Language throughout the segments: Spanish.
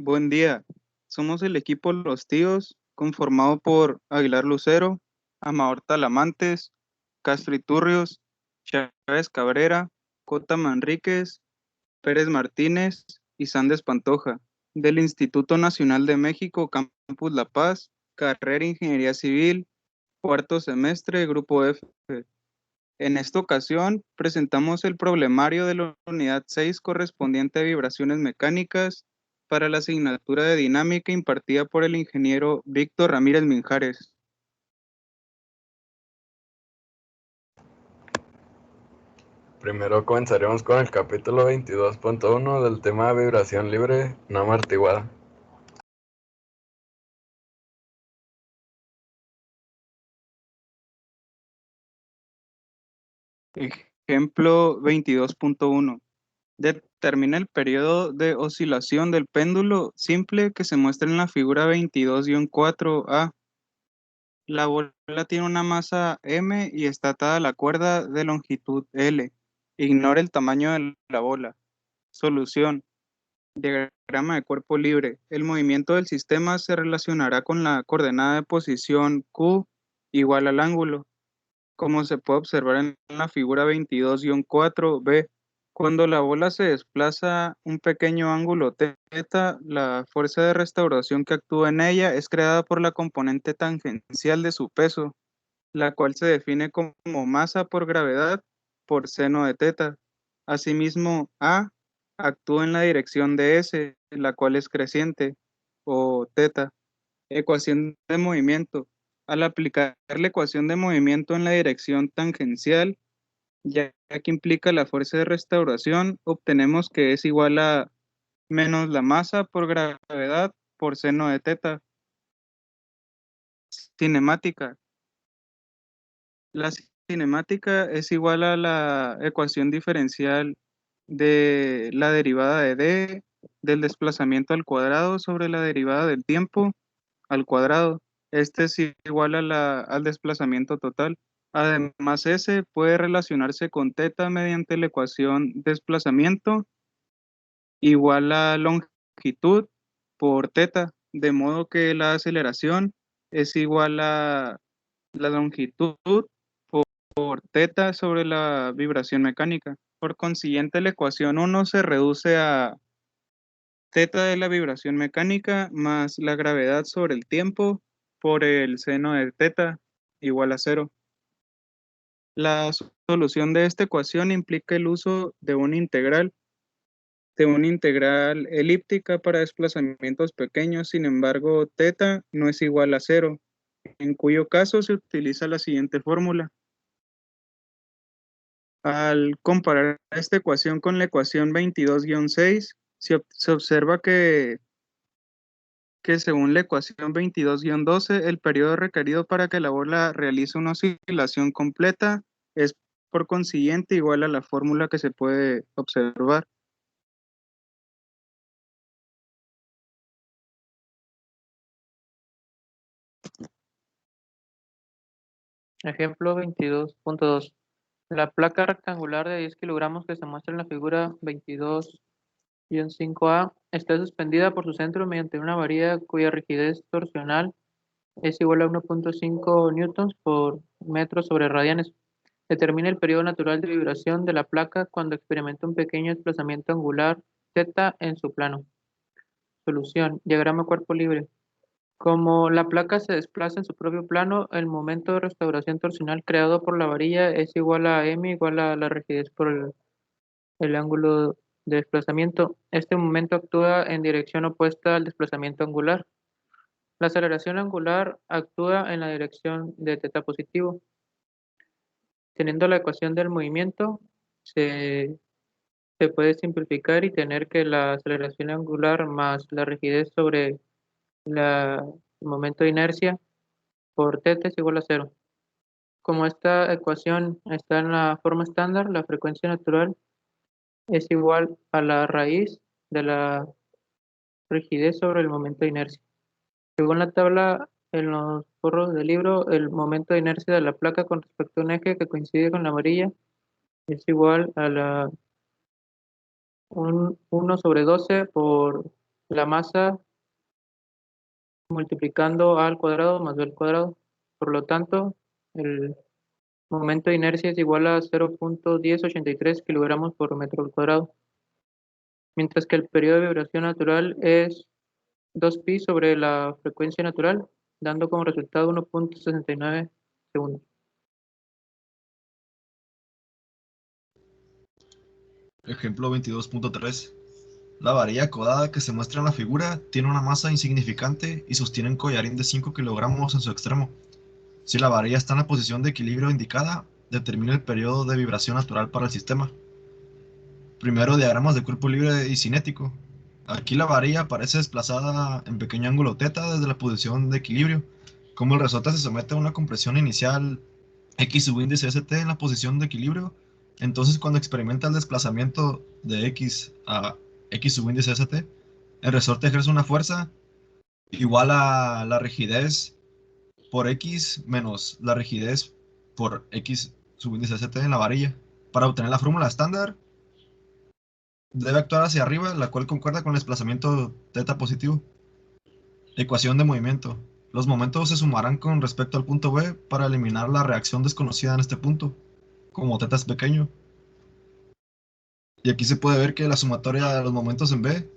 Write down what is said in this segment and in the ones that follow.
Buen día. Somos el equipo Los Tíos, conformado por Aguilar Lucero, Amador Talamantes, Castro Iturrios, Chávez Cabrera, Cota Manríquez, Pérez Martínez y Sandes Pantoja, del Instituto Nacional de México, Campus La Paz, carrera Ingeniería Civil, cuarto semestre, Grupo F. En esta ocasión presentamos el problemario de la unidad 6 correspondiente a vibraciones mecánicas para la asignatura de dinámica impartida por el ingeniero Víctor Ramírez Minjares. Primero comenzaremos con el capítulo 22.1 del tema de vibración libre no amortiguada. Ejemplo 22.1. Determina el periodo de oscilación del péndulo simple que se muestra en la figura 22-4A. La bola tiene una masa m y está atada a la cuerda de longitud L. Ignora el tamaño de la bola. Solución. Diagrama de cuerpo libre. El movimiento del sistema se relacionará con la coordenada de posición Q igual al ángulo, como se puede observar en la figura 22-4b. Cuando la bola se desplaza un pequeño ángulo θ, la fuerza de restauración que actúa en ella es creada por la componente tangencial de su peso, la cual se define como masa por gravedad por seno de θ. Asimismo, A actúa en la dirección de S, la cual es creciente, o θ. Ecuación de movimiento. Al aplicar la ecuación de movimiento en la dirección tangencial, ya que implica la fuerza de restauración, obtenemos que es igual a menos la masa por gravedad por seno de θ. Cinemática. La cinemática es igual a la ecuación diferencial de la derivada de d del desplazamiento al cuadrado sobre la derivada del tiempo al cuadrado. Este es igual al desplazamiento total. Además, S puede relacionarse con θ mediante la ecuación desplazamiento igual a longitud por θ, de modo que la aceleración es igual a la longitud por θ sobre la vibración mecánica. Por consiguiente, la ecuación 1 se reduce a θ de la vibración mecánica más la gravedad sobre el tiempo por el seno de θ igual a cero. La solución de esta ecuación implica el uso de una integral elíptica para desplazamientos pequeños. Sin embargo, θ no es igual a cero, en cuyo caso se utiliza la siguiente fórmula. Al comparar esta ecuación con la ecuación 22-6, se observa que según la ecuación 22-12, el periodo requerido para que la bola realice una oscilación completa es por consiguiente igual a la fórmula que se puede observar. Ejemplo 22.2. La placa rectangular de 10 kilogramos que se muestra en la figura 22-5A está suspendida por su centro mediante una varilla cuya rigidez torsional es igual a 1.5 newtons por metro sobre radianes. Determina el periodo natural de vibración de la placa cuando experimenta un pequeño desplazamiento angular θ en su plano. Solución. Diagrama cuerpo libre. Como la placa se desplaza en su propio plano, el momento de restauración torsional creado por la varilla es igual a m igual a la rigidez por el ángulo de desplazamiento. Este momento actúa en dirección opuesta al desplazamiento angular. La aceleración angular actúa en la dirección de θ positivo. Teniendo la ecuación del movimiento, se, se puede simplificar y tener que la aceleración angular más la rigidez sobre el momento de inercia por θ es igual a cero. Como esta ecuación está en la forma estándar, la frecuencia natural es igual a la raíz de la rigidez sobre el momento de inercia. Según la tabla en los forros del libro, el momento de inercia de la placa con respecto a un eje que coincide con la varilla es igual a 1 sobre 12 por la masa multiplicando a al cuadrado más b al cuadrado. Por lo tanto, el momento de inercia es igual a 0.1083 kilogramos por metro al cuadrado, mientras que el periodo de vibración natural es 2pi sobre la frecuencia natural, dando como resultado 1.69 segundos. Ejemplo 22.3. La varilla codada que se muestra en la figura tiene una masa insignificante y sostiene un collarín de 5 kilogramos en su extremo. Si la varilla está en la posición de equilibrio indicada, determina el periodo de vibración natural para el sistema. Primero, diagramas de cuerpo libre y cinético. Aquí la varilla aparece desplazada en pequeño ángulo θ desde la posición de equilibrio. Como el resorte se somete a una compresión inicial x subíndice st en la posición de equilibrio, entonces cuando experimenta el desplazamiento de x a x subíndice st, el resorte ejerce una fuerza igual a la rigidez por x menos la rigidez por x subíndice st en la varilla. Para obtener la fórmula estándar, debe actuar hacia arriba, la cual concuerda con el desplazamiento θ positivo. Ecuación de movimiento. Los momentos se sumarán con respecto al punto B para eliminar la reacción desconocida en este punto, como θ es pequeño. Y aquí se puede ver que la sumatoria de los momentos en B,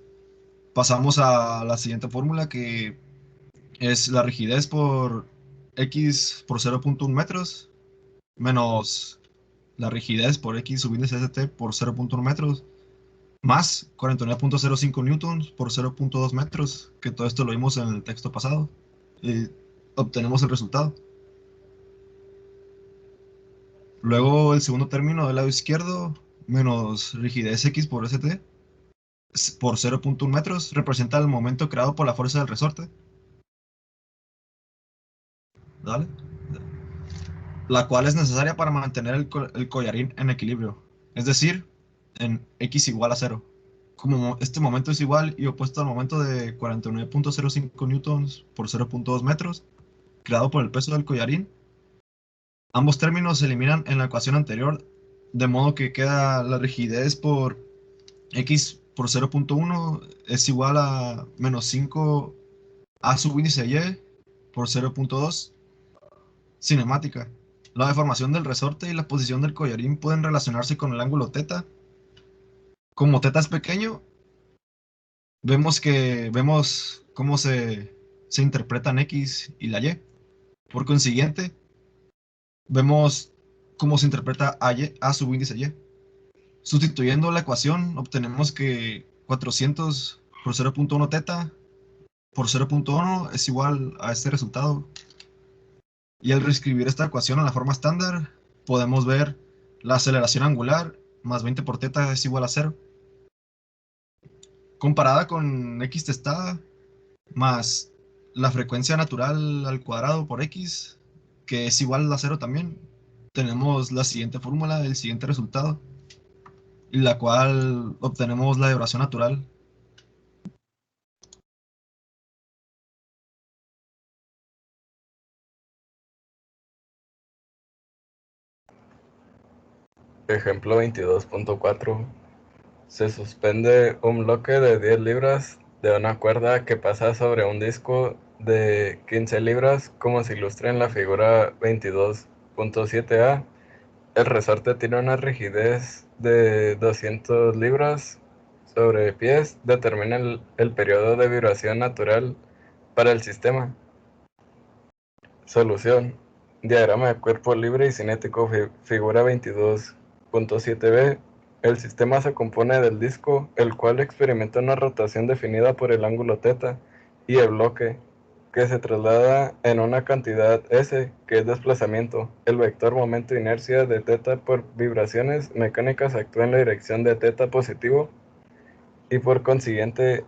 pasamos a la siguiente fórmula, que es la rigidez por x por 0.1 metros menos la rigidez por x subíndice st por 0.1 metros más 49.05 newtons por 0.2 metros, que todo esto lo vimos en el texto pasado, y obtenemos el resultado. Luego el segundo término del lado izquierdo, menos rigidez x por st por 0.1 metros, representa el momento creado por la fuerza del resorte. ¿Vale? La cual es necesaria para mantener el collarín en equilibrio, es decir, en x igual a 0. Como este momento es igual y opuesto al momento de 49.05 newtons por 0.2 metros, creado por el peso del collarín, ambos términos se eliminan en la ecuación anterior, de modo que queda la rigidez por x por 0.1 es igual a menos 5 a subíndice y por 0.2 cinemática. La deformación del resorte y la posición del collarín pueden relacionarse con el ángulo θ. Como θ es pequeño, vemos cómo se interpretan x y la y. Por consiguiente, vemos cómo se interpreta a subíndice y. Sustituyendo la ecuación, obtenemos que 400 por 0.1 θ por 0.1 es igual a este resultado. Y al reescribir esta ecuación en la forma estándar, podemos ver la aceleración angular más 20 por θ es igual a 0. Comparada con x testada más la frecuencia natural al cuadrado por x, que es igual a 0 también, tenemos la siguiente fórmula, el siguiente resultado, y la cual obtenemos la vibración natural. Ejemplo 22.4. Se suspende un bloque de 10 libras de una cuerda que pasa sobre un disco de 15 libras, como se ilustra en la figura 22.7a. El resorte tiene una rigidez de 200 libras sobre pies. Determina el periodo de vibración natural para el sistema. Solución. Diagrama de cuerpo libre y cinético, figura 22.7b. El sistema se compone del disco, el cual experimenta una rotación definida por el ángulo θ, y el bloque, que se traslada en una cantidad S, que es desplazamiento. El vector momento inercia de θ por vibraciones mecánicas actúa en la dirección de θ positivo, y por consiguiente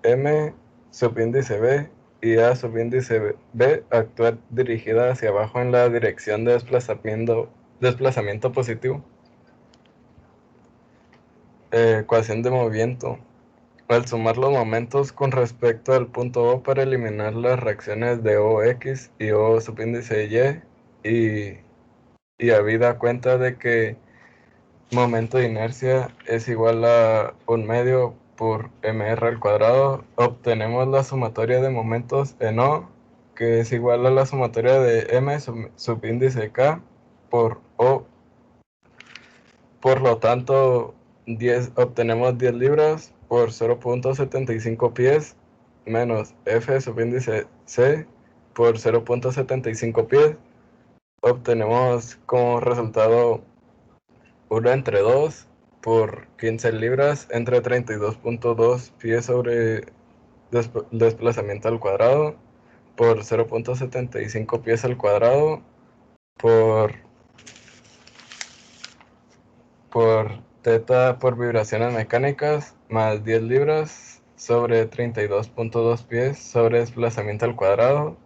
M subíndice B y A subíndice B actúa dirigida hacia abajo en la dirección de desplazamiento positivo. Ecuación de movimiento. Al sumar los momentos con respecto al punto O para eliminar las reacciones de OX y O subíndice y habida cuenta de que momento de inercia es igual a 1 medio por mr al cuadrado, obtenemos la sumatoria de momentos en O, que es igual a la sumatoria de m subíndice k por O. Por lo tanto, obtenemos 10 libras por 0.75 pies menos F subíndice C por 0.75 pies. Obtenemos como resultado 1 entre 2 por 15 libras entre 32.2 pies sobre desplazamiento al cuadrado por 0.75 pies al cuadrado por teta por vibraciones mecánicas más 10 libras sobre 32.2 pies sobre desplazamiento al cuadrado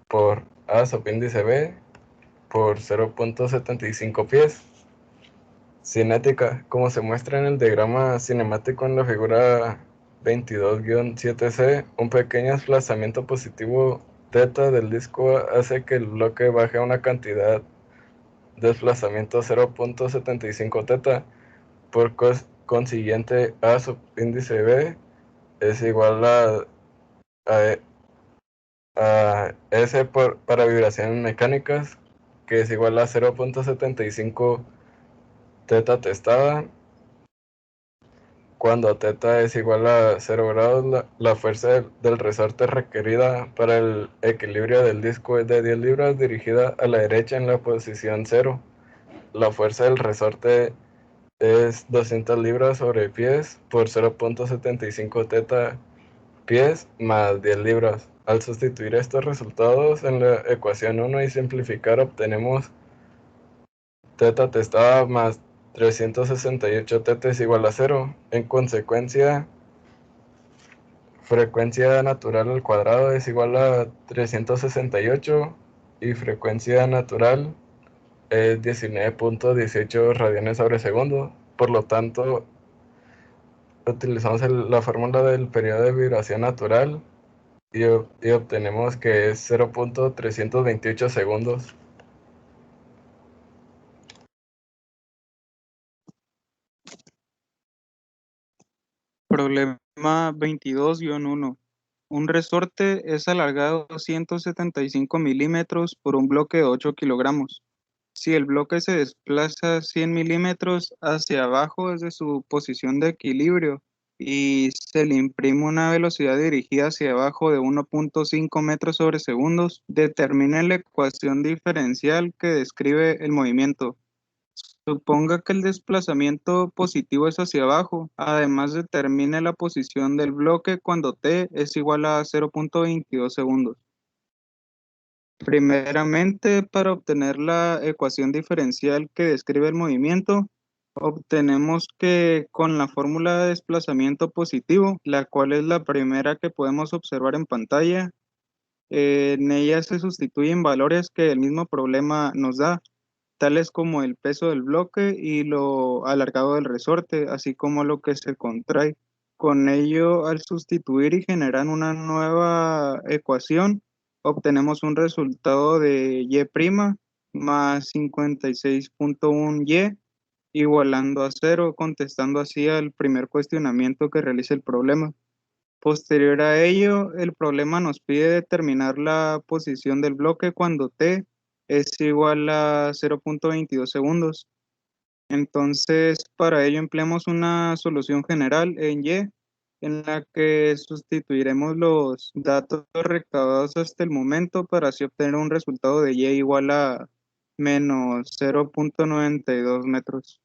por A subíndice B por 0.75 pies. Cinética, como se muestra en el diagrama cinemático en la figura 22-7C, un pequeño desplazamiento positivo teta del disco hace que el bloque baje a una cantidad de desplazamiento 0.75 teta. Por consiguiente, A subíndice B es igual a S para vibraciones mecánicas, que es igual a 0.75 teta testada. Cuando teta es igual a 0 grados, la fuerza del resorte requerida para el equilibrio del disco es de 10 libras dirigida a la derecha en la posición 0. La fuerza del resorte es 200 libras sobre pies por 0.75 teta pies más 10 libras. Al sustituir estos resultados en la ecuación 1 y simplificar, obtenemos teta testada más 368 teta es igual a 0. En consecuencia, frecuencia natural al cuadrado es igual a 368 y frecuencia natural es 19.18 radianes sobre segundo. Por lo tanto, utilizamos la fórmula del periodo de vibración natural y obtenemos que es 0.328 segundos. Problema 22-1. Un resorte es alargado 175 milímetros por un bloque de 8 kilogramos. Si el bloque se desplaza 100 milímetros hacia abajo desde su posición de equilibrio y se le imprime una velocidad dirigida hacia abajo de 1.5 metros sobre segundos, determine la ecuación diferencial que describe el movimiento. Suponga que el desplazamiento positivo es hacia abajo. Además, determine la posición del bloque cuando t es igual a 0.22 segundos. Primeramente, para obtener la ecuación diferencial que describe el movimiento, obtenemos que con la fórmula de desplazamiento positivo, la cual es la primera que podemos observar en pantalla, en ella se sustituyen valores que el mismo problema nos da, tales como el peso del bloque y lo alargado del resorte, así como lo que se contrae. Con ello, al sustituir y generar una nueva ecuación, obtenemos un resultado de y' más 56.1y igualando a 0, contestando así al primer cuestionamiento que realiza el problema. Posterior a ello, el problema nos pide determinar la posición del bloque cuando t es igual a 0.22 segundos. Entonces, para ello empleamos una solución general en y, en la que sustituiremos los datos recabados hasta el momento para así obtener un resultado de y igual a menos 0.92 metros.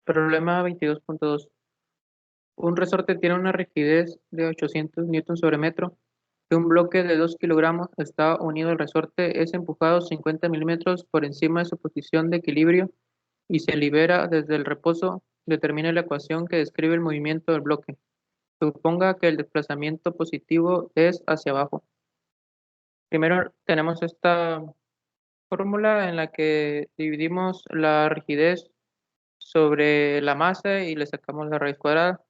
Problema 22.2. Un resorte tiene una rigidez de 800 newtons sobre metro. Si un bloque de 2 kilogramos está unido al resorte, es empujado 50 milímetros por encima de su posición de equilibrio y se libera desde el reposo. Determine la ecuación que describe el movimiento del bloque. Suponga que el desplazamiento positivo es hacia abajo. Primero tenemos esta fórmula en la que dividimos la rigidez sobre la masa y le sacamos la raíz cuadrada.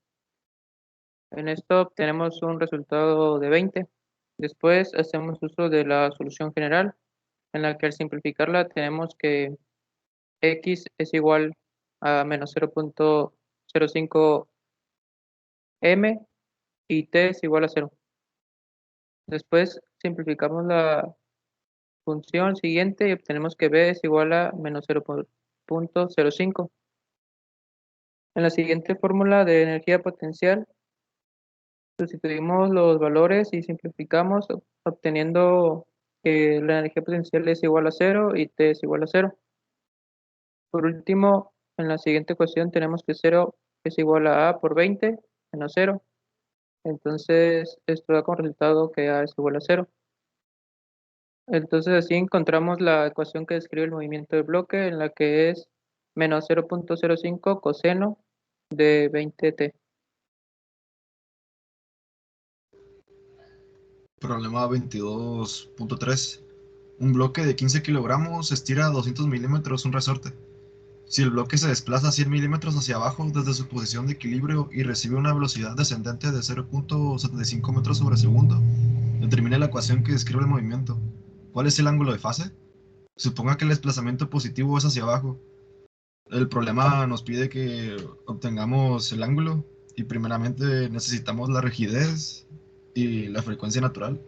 En esto obtenemos un resultado de 20. Después hacemos uso de la solución general, en la que al simplificarla tenemos que x es igual a menos 0.05 m y t es igual a 0. Después simplificamos la función siguiente y obtenemos que b es igual a menos 0.05. En la siguiente fórmula de energía potencial, sustituimos los valores y simplificamos, obteniendo que la energía potencial es igual a 0 y t es igual a 0. Por último, en la siguiente ecuación tenemos que 0 es igual a por 20 menos 0. Entonces, esto da como resultado que a es igual a 0. Entonces, así encontramos la ecuación que describe el movimiento del bloque, en la que es menos 0.05 coseno de 20t. Problema 22.3. Un bloque de 15 kilogramos estira a 200 milímetros un resorte. Si el bloque se desplaza 100 milímetros hacia abajo desde su posición de equilibrio y recibe una velocidad descendente de 0.75 metros sobre segundo, determine la ecuación que describe el movimiento. ¿Cuál es el ángulo de fase? Suponga que el desplazamiento positivo es hacia abajo. El problema nos pide que obtengamos el ángulo y primeramente necesitamos la rigidez y la frecuencia natural.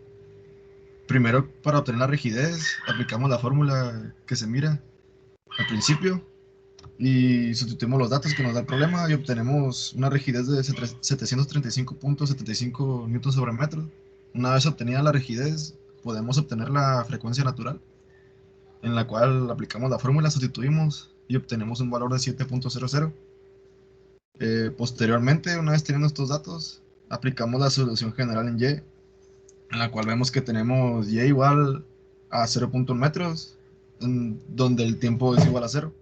Primero, para obtener la rigidez, aplicamos la fórmula que se mira al principio y sustituimos los datos que nos da el problema y obtenemos una rigidez de 735.75 newtons sobre metro. Una vez obtenida la rigidez, podemos obtener la frecuencia natural, en la cual aplicamos la fórmula, sustituimos y obtenemos un valor de 7.00. Posteriormente, una vez teniendo estos datos, aplicamos la solución general en Y, en la cual vemos que tenemos Y igual a 0.1 metros, donde el tiempo es igual a 0.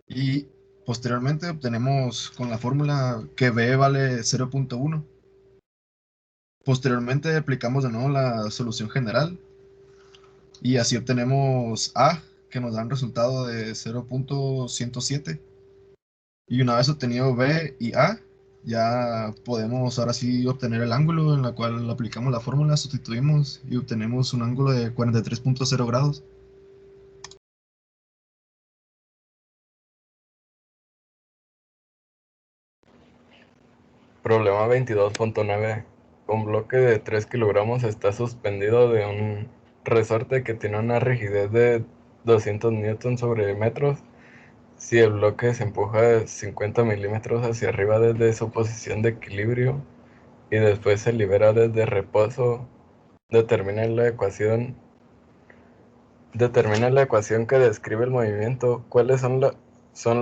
Y posteriormente obtenemos con la fórmula que B vale 0.1. Posteriormente aplicamos de nuevo la solución general y así obtenemos A, que nos da un resultado de 0.107. Y una vez obtenido B y A, ya podemos ahora sí obtener el ángulo en la cual aplicamos la fórmula, sustituimos y obtenemos un ángulo de 43.0 grados. Problema 22.9. Un bloque de 3 kilogramos está suspendido de un resorte que tiene una rigidez de 200 newtons sobre metros. Si el bloque se empuja 50 milímetros hacia arriba desde su posición de equilibrio y después se libera desde reposo, determina la ecuación que describe el movimiento. ¿Cuáles son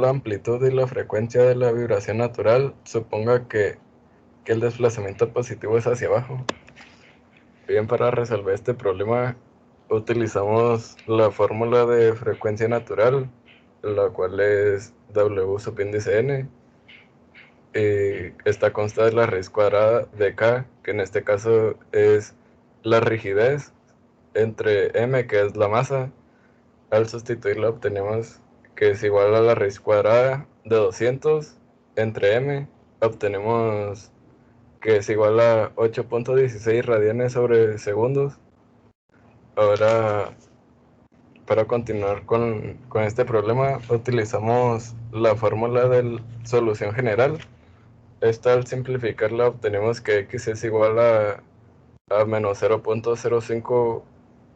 la amplitud y la frecuencia de la vibración natural? Suponga que el desplazamiento positivo es hacia abajo. Bien, para resolver este problema utilizamos la fórmula de frecuencia natural, la cual es W subíndice N. Esta consta de la raíz cuadrada de K, que en este caso es la rigidez, entre M, que es la masa. Al sustituirla obtenemos que es igual a la raíz cuadrada de 200 entre M. Obtenemos que es igual a 8.16 radianes sobre segundos. Ahora, para continuar con este problema, utilizamos la fórmula de solución general. Esta, al simplificarla, obtenemos que x es igual a menos 0.05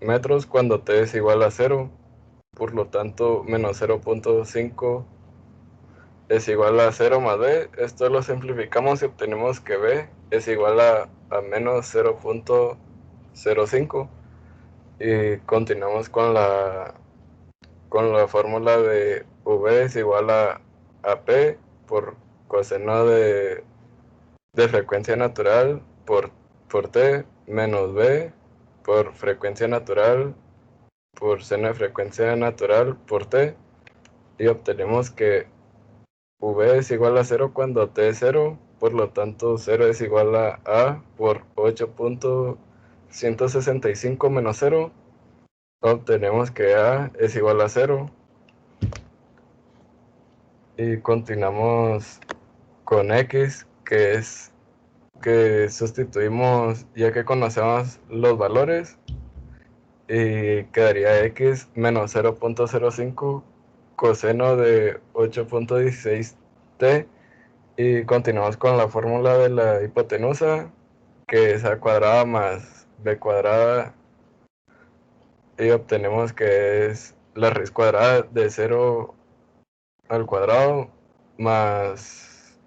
metros cuando t es igual a 0. Por lo tanto, menos 0.5 es igual a 0 más b. Esto lo simplificamos y obtenemos que b es igual a menos 0.05. Y continuamos con la fórmula de v es igual a p por coseno de frecuencia natural por t menos b por frecuencia natural por seno de frecuencia natural por t. Y obtenemos que v es igual a 0 cuando t es 0, por lo tanto 0 es igual a por 8.165 menos 0. Obtenemos que a es igual a 0. Y continuamos con x, que sustituimos ya que conocemos los valores, y quedaría x menos 0.05 coseno de 8.16t y continuamos con la fórmula de la hipotenusa, que es a cuadrada más b cuadrada, y obtenemos que es la raíz cuadrada de 0 al cuadrado más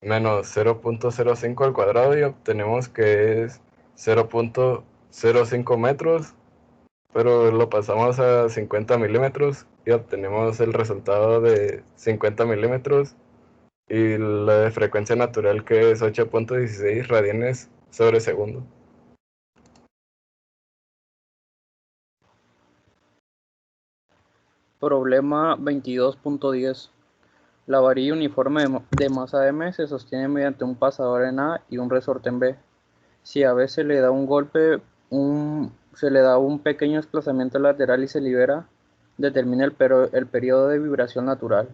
menos 0.05 al cuadrado, y obtenemos que es 0.05 metros, pero lo pasamos a 50 milímetros y obtenemos el resultado de 50 milímetros y la de frecuencia natural, que es 8.16 radianes sobre segundo. Problema 22.10. La varilla uniforme de masa M se sostiene mediante un pasador en A y un resorte en B. Si a B se le da un golpe, se le da un pequeño desplazamiento lateral y se libera, determina el periodo de vibración natural.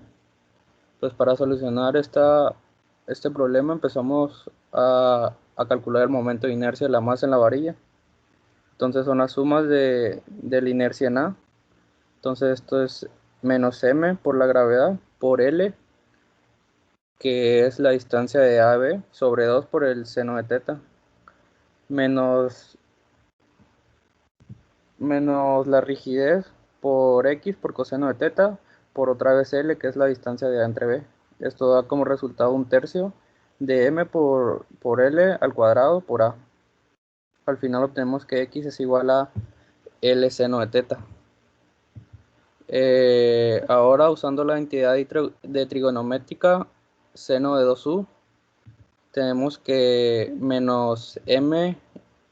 Pues para solucionar este problema empezamos a calcular el momento de inercia de la masa en la varilla. Entonces son las sumas de la inercia en A. Entonces esto es menos m por la gravedad por L, que es la distancia de A a B, sobre 2 por el seno de teta, menos la rigidez por X por coseno de teta, por otra vez L, que es la distancia de A entre B. Esto da como resultado un tercio de m por L al cuadrado por A. Al final obtenemos que X es igual a L seno de teta. Ahora, usando la entidad de trigonométrica seno de 2u, tenemos que menos m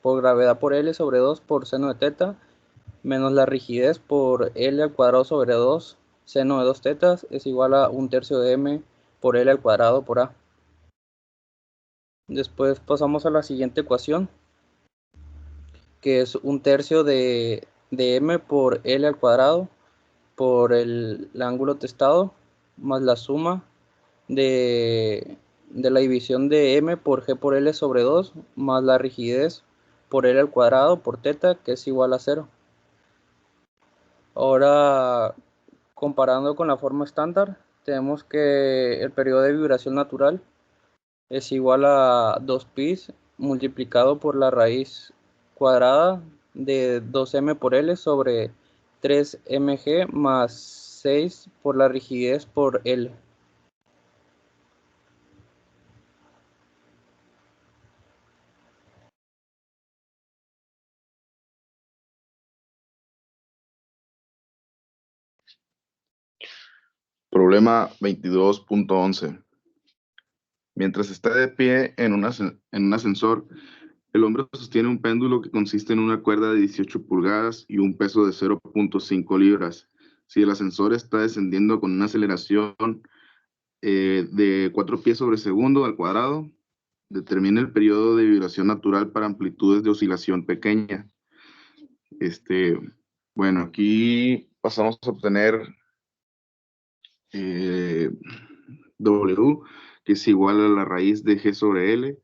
por gravedad por L sobre 2 por seno de teta, menos la rigidez por L al cuadrado sobre 2 seno de 2 tetas es igual a un tercio de m por L al cuadrado por A. Después pasamos a la siguiente ecuación, que es un tercio de m por L al cuadrado por el ángulo testado más la suma de la división de m por g por L sobre 2 más la rigidez por L al cuadrado por teta, que es igual a 0. Ahora, comparando con la forma estándar, tenemos que el periodo de vibración natural es igual a 2pi multiplicado por la raíz cuadrada de 2m por L sobre 3mg más 6 por la rigidez por L. Problema 22.11. Mientras está de pie en un ascensor, el hombre sostiene un péndulo que consiste en una cuerda de 18 pulgadas y un peso de 0.5 libras. Si el ascensor está descendiendo con una aceleración de 4 pies sobre segundo al cuadrado, determina el periodo de vibración natural para amplitudes de oscilación pequeña. Bueno, aquí pasamos a obtener W, que es igual a la raíz de G sobre L,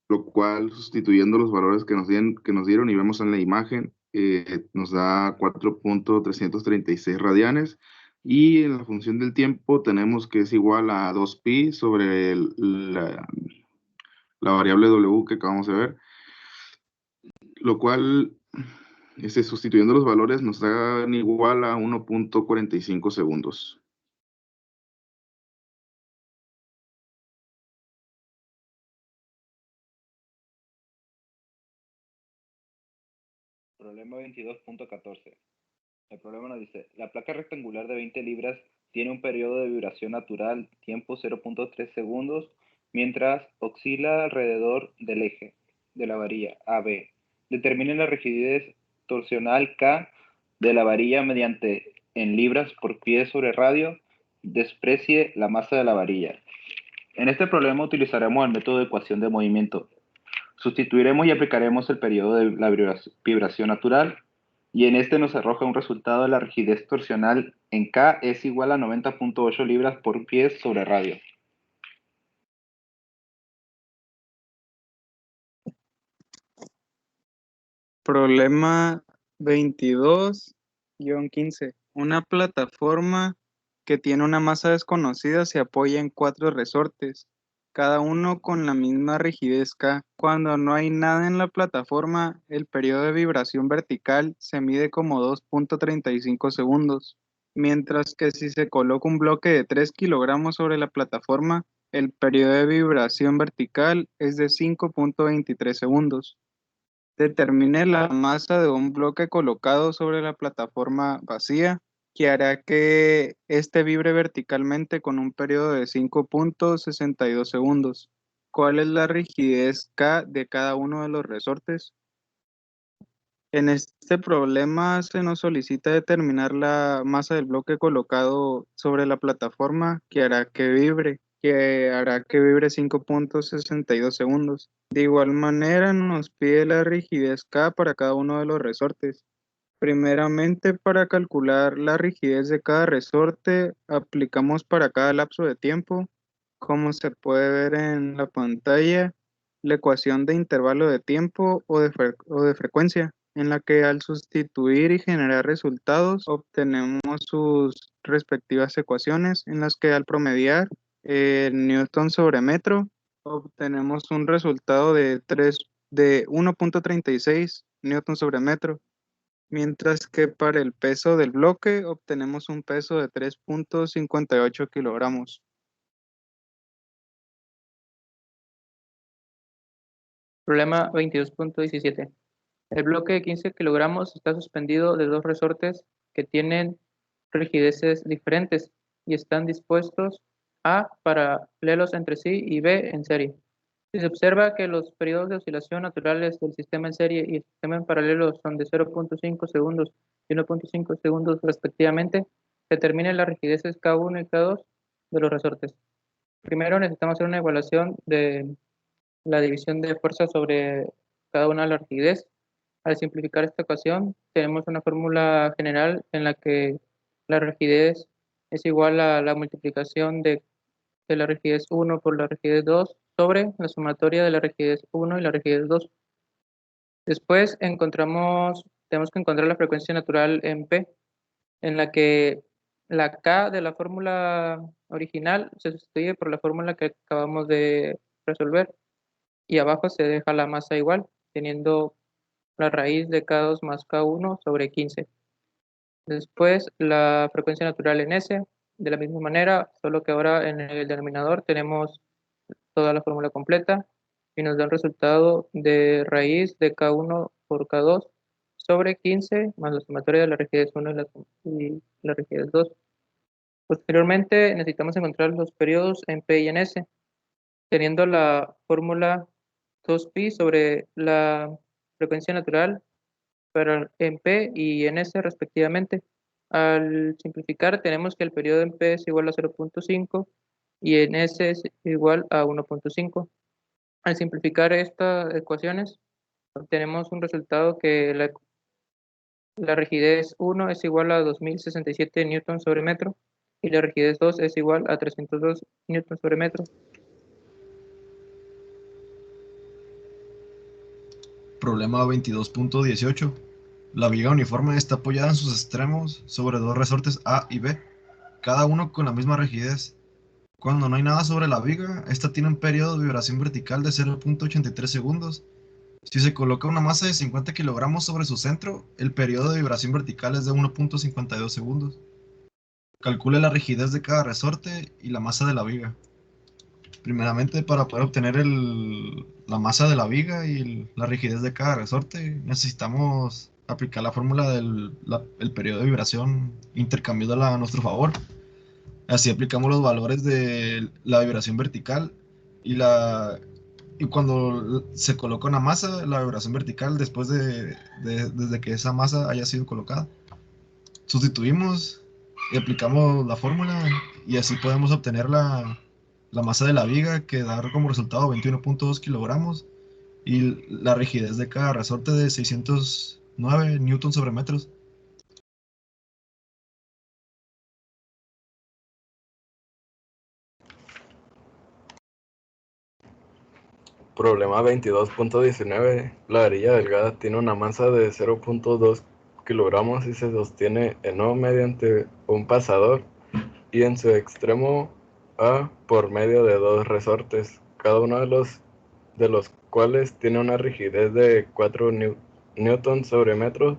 lo cual, sustituyendo los valores que nos dieron y vemos en la imagen, nos da 4.336 radianes, y en la función del tiempo tenemos que es igual a 2pi sobre la variable W que acabamos de ver, lo cual, sustituyendo los valores, nos da igual a 1.45 segundos. Problema 22.14. El problema nos dice, la placa rectangular de 20 libras tiene un periodo de vibración natural, tiempo 0.3 segundos, mientras oscila alrededor del eje de la varilla AB. Determine la rigidez torsional K de la varilla mediante en libras por pie sobre radio, desprecie la masa de la varilla. En este problema utilizaremos el método de ecuación de movimiento. Sustituiremos y aplicaremos el periodo de la vibración natural, y en este nos arroja un resultado de la rigidez torsional en K es igual a 90.8 libras por pie sobre radio. Problema 22-15. Una plataforma que tiene una masa desconocida, se apoya en 4 resortes, cada uno con la misma rigidez K. Cuando no hay nada en la plataforma, el periodo de vibración vertical se mide como 2.35 segundos, mientras que si se coloca un bloque de 3 kilogramos sobre la plataforma, el periodo de vibración vertical es de 5.23 segundos. Determine la masa de un bloque colocado sobre la plataforma vacía, que hará que éste vibre verticalmente con un periodo de 5.62 segundos. ¿Cuál es la rigidez K de cada uno de los resortes? En este problema se nos solicita determinar la masa del bloque colocado sobre la plataforma que hará que vibre 5.62 segundos. De igual manera nos pide la rigidez K para cada uno de los resortes. Primeramente, para calcular la rigidez de cada resorte, aplicamos para cada lapso de tiempo, como se puede ver en la pantalla, la ecuación de intervalo de tiempo o de frecuencia, en la que al sustituir y generar resultados obtenemos sus respectivas ecuaciones, en las que al promediar newton sobre metro obtenemos un resultado de 1.36 newton sobre metro, mientras que para el peso del bloque obtenemos un peso de 3.58 kilogramos. Problema 22.17. El bloque de 15 kilogramos está suspendido de 2 resortes que tienen rigideces diferentes y están dispuestos A paralelos entre sí y B en serie. Si se observa que los periodos de oscilación naturales del sistema en serie y el sistema en paralelo son de 0.5 segundos y 1.5 segundos respectivamente, determine las rigideces K1 y K2 de los resortes. Primero necesitamos hacer una evaluación de la división de fuerza sobre cada una de las rigidez. Al simplificar esta ecuación, tenemos una fórmula general en la que la rigidez es igual a la multiplicación de la rigidez 1 por la rigidez 2 sobre la sumatoria de la rigidez 1 y la rigidez 2. Después tenemos que encontrar la frecuencia natural en P, en la que la K de la fórmula original se sustituye por la fórmula que acabamos de resolver y abajo se deja la masa igual, teniendo la raíz de K2 más K1 sobre 15. Después la frecuencia natural en S, de la misma manera, solo que ahora en el denominador tenemos toda la fórmula completa y nos da el resultado de raíz de K1 por K2 sobre 15 más la sumatoria de la rigidez 1 y la rigidez 2. Posteriormente necesitamos encontrar los periodos en P y en S, teniendo la fórmula 2pi sobre la frecuencia natural pero en P y en S respectivamente. Al simplificar tenemos que el periodo en P es igual a 0.5 y en S es igual a 1.5. Al simplificar estas ecuaciones obtenemos un resultado que la rigidez 1 es igual a 2067 newton sobre metro y la rigidez 2 es igual a 302 newton sobre metro. Problema 22.18. La viga uniforme está apoyada en sus extremos sobre 2 resortes A y B, cada uno con la misma rigidez. Cuando no hay nada sobre la viga, esta tiene un periodo de vibración vertical de 0.83 segundos. Si se coloca una masa de 50 kilogramos sobre su centro, el periodo de vibración vertical es de 1.52 segundos. Calcule la rigidez de cada resorte y la masa de la viga. Primeramente, para poder obtener la masa de la viga y la rigidez de cada resorte, necesitamos aplicar la fórmula del periodo de vibración intercambiándola a nuestro favor. Así aplicamos los valores de la vibración vertical y cuando se coloca una masa, la vibración vertical después desde que esa masa haya sido colocada. Sustituimos y aplicamos la fórmula y así podemos obtener la masa de la viga, que da como resultado 21.2 kilogramos y la rigidez de cada resorte de 609 newton sobre metros. Problema 22.19. La varilla delgada tiene una masa de 0.2 kilogramos y se sostiene en O mediante un pasador y en su extremo A por medio de dos resortes, cada uno de los cuales tiene una rigidez de 4 newtons sobre metro.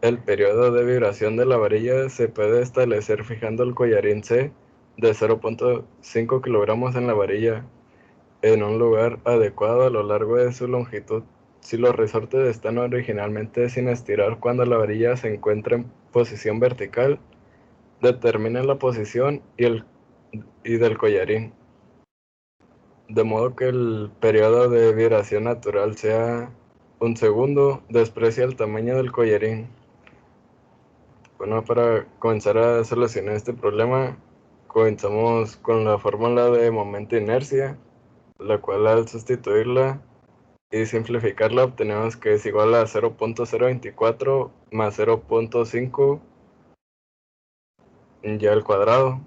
El periodo de vibración de la varilla se puede establecer fijando el collarín C de 0.5 kilogramos en la varilla en un lugar adecuado a lo largo de su longitud. Si los resortes están originalmente sin estirar cuando la varilla se encuentra en posición vertical, determina la posición y del collarín, de modo que el periodo de vibración natural sea 1 segundo. Desprecia el tamaño del collarín. Bueno, para comenzar a solucionar este problema, comenzamos con la fórmula de momento e inercia, la cual al sustituirla y simplificarla obtenemos que es igual a 0.024 más 0.5 ya al cuadrado.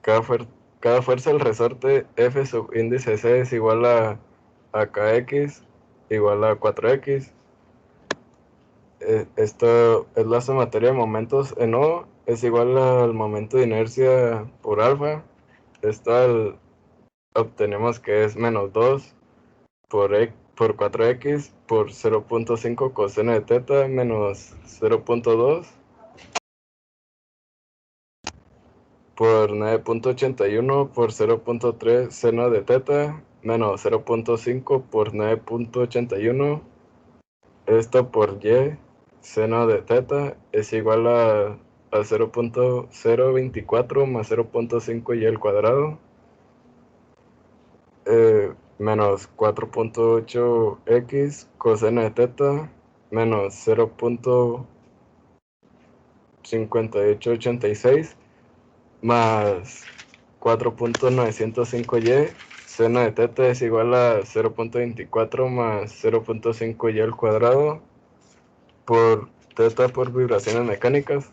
Cada fuerza del resorte F sub índice C es igual a KX igual a 4X. Esto es la sumatoria de momentos en O, es igual al momento de inercia por alfa. Esto obtenemos que es menos 2 por 4x por 0.5 coseno de teta menos 0.2 por 9.81 por 0.3 seno de teta menos 0.5 por 9.81. Esto por y seno de teta es igual a 0.024 más 0.5 y al cuadrado menos 4.8x coseno de teta menos 0.5886 más 4.905y seno de teta es igual a 0.24 más 0.5y al cuadrado por teta por vibraciones mecánicas.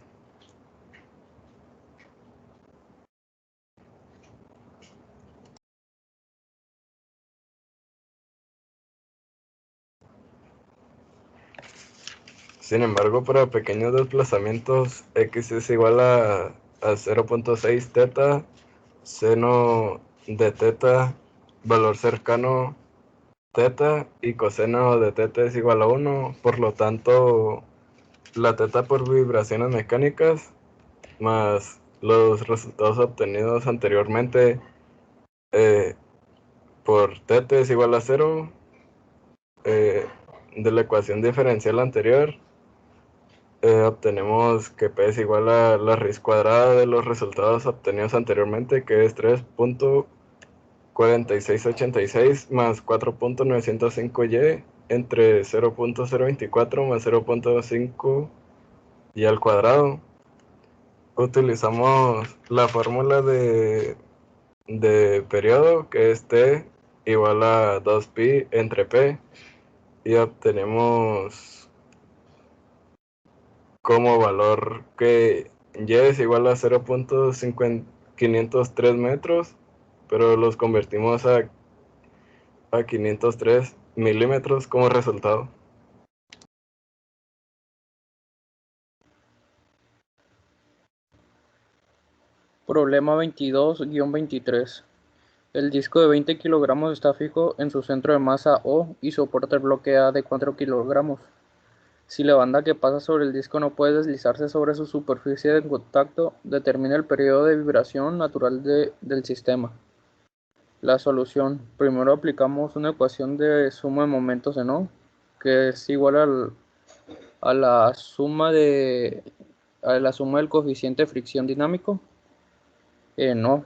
Sin embargo, para pequeños desplazamientos, x es igual a 0.6 teta, seno de teta, valor cercano teta, y coseno de teta es igual a 1. Por lo tanto, la teta por vibraciones mecánicas más los resultados obtenidos anteriormente por teta es igual a 0 de la ecuación diferencial anterior. Obtenemos que P es igual a la raíz cuadrada de los resultados obtenidos anteriormente, que es 3.4686 más 4.905y entre 0.024 más 0.5 y al cuadrado. Utilizamos la fórmula de periodo, que es T igual a 2pi entre P, y obtenemos como valor que y es igual a 0.503 metros, pero los convertimos a 503 milímetros como resultado. Problema 22-23. El disco de 20 kilogramos está fijo en su centro de masa O y soporta el bloque A de 4 kilogramos. Si la banda que pasa sobre el disco no puede deslizarse sobre su superficie de contacto, determina el periodo de vibración natural del sistema. La solución. Primero aplicamos una ecuación de suma de momentos en O, que es igual a la suma del coeficiente de fricción dinámico en O.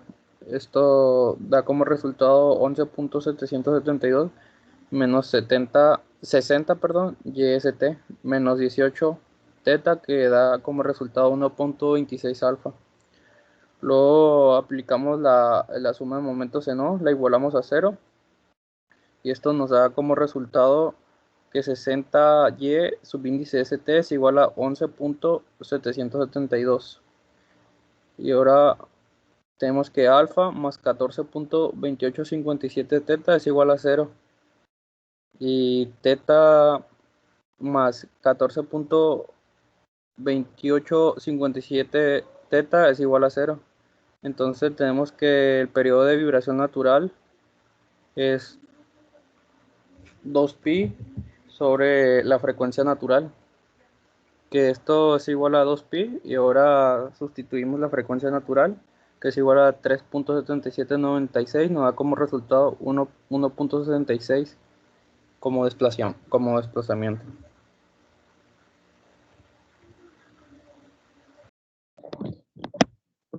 Esto da como resultado 11.772 menos 60 YST menos 18 teta, que da como resultado 1.26 alfa. Luego aplicamos la suma de momentos en O, la igualamos a 0 y esto nos da como resultado que 60y subíndice ST es igual a 11.772. Y ahora tenemos que alfa más 14.2857 teta es igual a 0. Y teta más 14.2857 teta es igual a 0. Entonces tenemos que el periodo de vibración natural es 2pi sobre la frecuencia natural, que esto es igual a 2pi, y ahora sustituimos la frecuencia natural, que es igual a 3.7796, nos da como resultado 1.66 como desplazamiento.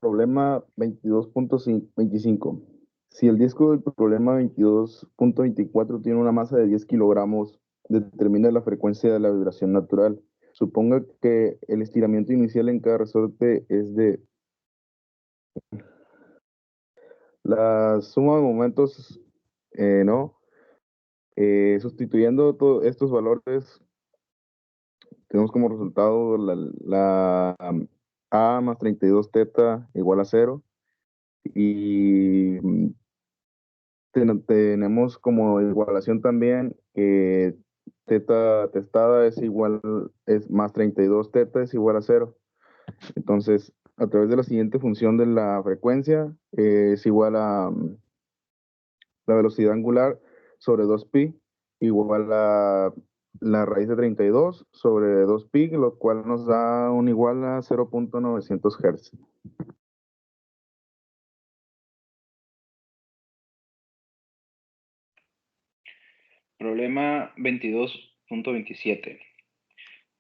Problema 22.25. Si el disco del problema 22.24 tiene una masa de 10 kilogramos, determina la frecuencia de la vibración natural. Suponga que el estiramiento inicial en cada resorte es de la suma de momentos, ¿no? Sustituyendo todos estos valores, tenemos como resultado la A más 32 teta igual a 0. Y tenemos como igualación también que teta testada es más 32 teta es igual a 0. Entonces, a través de la siguiente función de la frecuencia, es igual a la velocidad angular sobre 2pi, igual a la raíz de 32 sobre 2pi, lo cual nos da un igual a 0.900 Hz. Problema 22.27.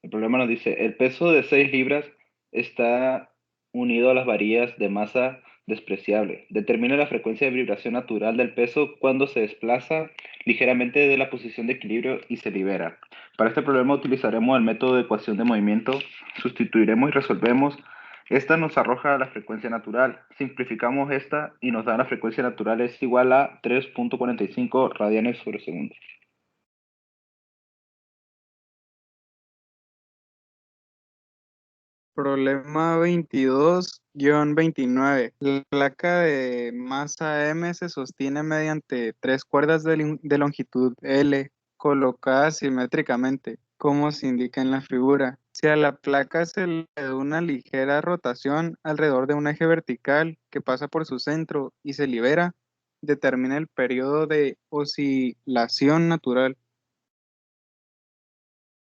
El problema nos dice, el peso de 6 libras está unido a las varillas de masa despreciable. Determina la frecuencia de vibración natural del peso cuando se desplaza ligeramente de la posición de equilibrio y se libera. Para este problema utilizaremos el método de ecuación de movimiento. Sustituiremos y resolvemos. Esta nos arroja la frecuencia natural. Simplificamos esta y nos da la frecuencia natural es igual a 3.45 radianes sobre segundo. Problema 22-29. La placa de masa M se sostiene mediante 3 cuerdas de longitud L colocadas simétricamente, como se indica en la figura. Si a la placa se le da una ligera rotación alrededor de un eje vertical que pasa por su centro y se libera, determina el periodo de oscilación natural.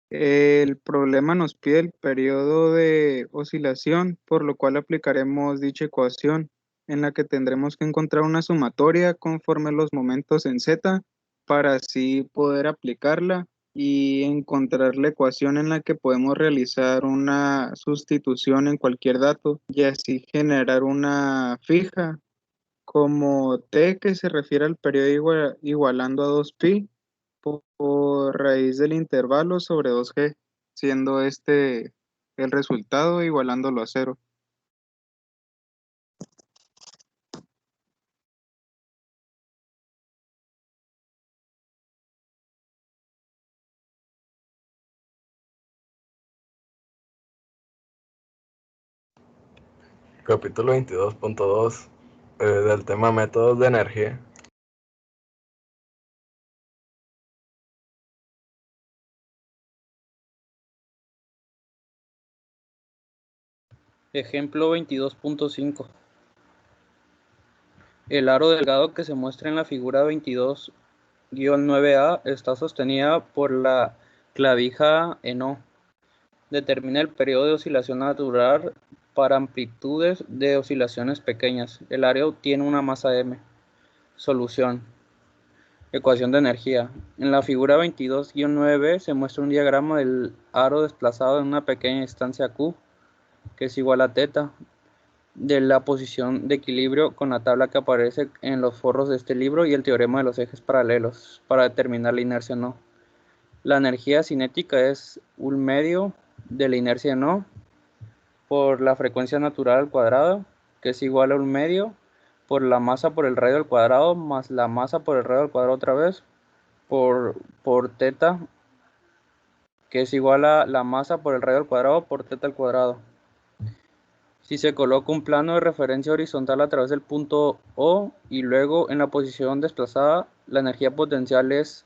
El problema nos pide el periodo de oscilación, por lo cual aplicaremos dicha ecuación, en la que tendremos que encontrar una sumatoria conforme los momentos en z, para así poder aplicarla y encontrar la ecuación en la que podemos realizar una sustitución en cualquier dato y así generar una fija como t, que se refiere al periodo igualando a 2pi por raíz del intervalo sobre 2g, siendo este el resultado igualándolo a 0. Capítulo 22.2 del tema métodos de energía. Ejemplo 22.5. El aro delgado que se muestra en la figura 22-9a está sostenida por la clavija en O. Determina el periodo de oscilación natural para amplitudes de oscilaciones pequeñas. El aro tiene una masa m. Solución. Ecuación de energía. En la figura 22-9b se muestra un diagrama del aro desplazado en una pequeña distancia q, que es igual a teta, de la posición de equilibrio con la tabla que aparece en los forros de este libro y el teorema de los ejes paralelos para determinar la inercia en O. La energía cinética es un medio de la inercia en O por la frecuencia natural al cuadrado, que es igual a un medio por la masa por el radio al cuadrado más la masa por el radio al cuadrado otra vez por teta, que es igual a la masa por el radio al cuadrado por teta al cuadrado. Si se coloca un plano de referencia horizontal a través del punto O y luego en la posición desplazada, la energía potencial es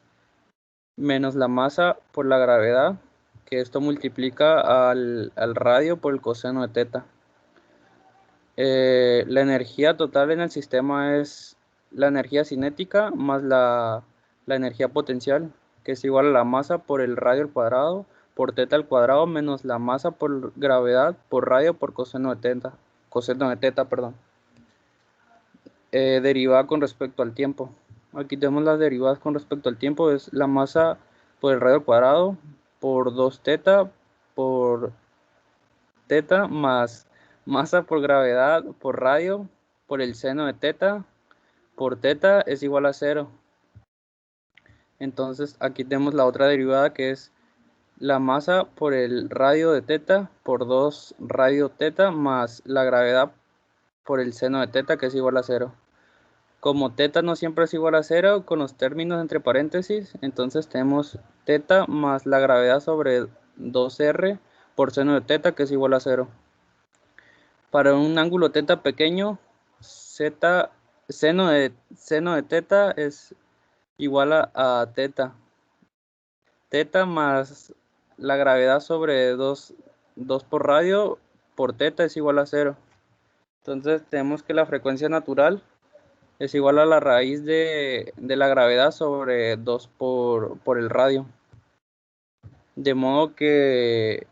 menos la masa por la gravedad, que esto multiplica al radio por el coseno de teta. La energía total en el sistema es la energía cinética más la energía potencial, que es igual a la masa por el radio al cuadrado por teta al cuadrado menos la masa por gravedad por radio por coseno de teta, perdón. Derivada con respecto al tiempo. Aquí tenemos las derivadas con respecto al tiempo, es la masa por el radio al cuadrado por 2 teta por teta más masa por gravedad por radio por el seno de teta por teta es igual a 0. Entonces aquí tenemos la otra derivada que es la masa por el radio de teta por 2 radio teta más la gravedad por el seno de teta que es igual a 0. Como teta no siempre es igual a 0 con los términos entre paréntesis, entonces tenemos teta más la gravedad sobre 2r por seno de teta que es igual a 0. Para un ángulo teta pequeño, seno de teta es igual a teta. Teta más la gravedad sobre 2 por radio por teta es igual a 0. Entonces tenemos que la frecuencia natural es igual a la raíz de la gravedad sobre 2 por el radio. De modo que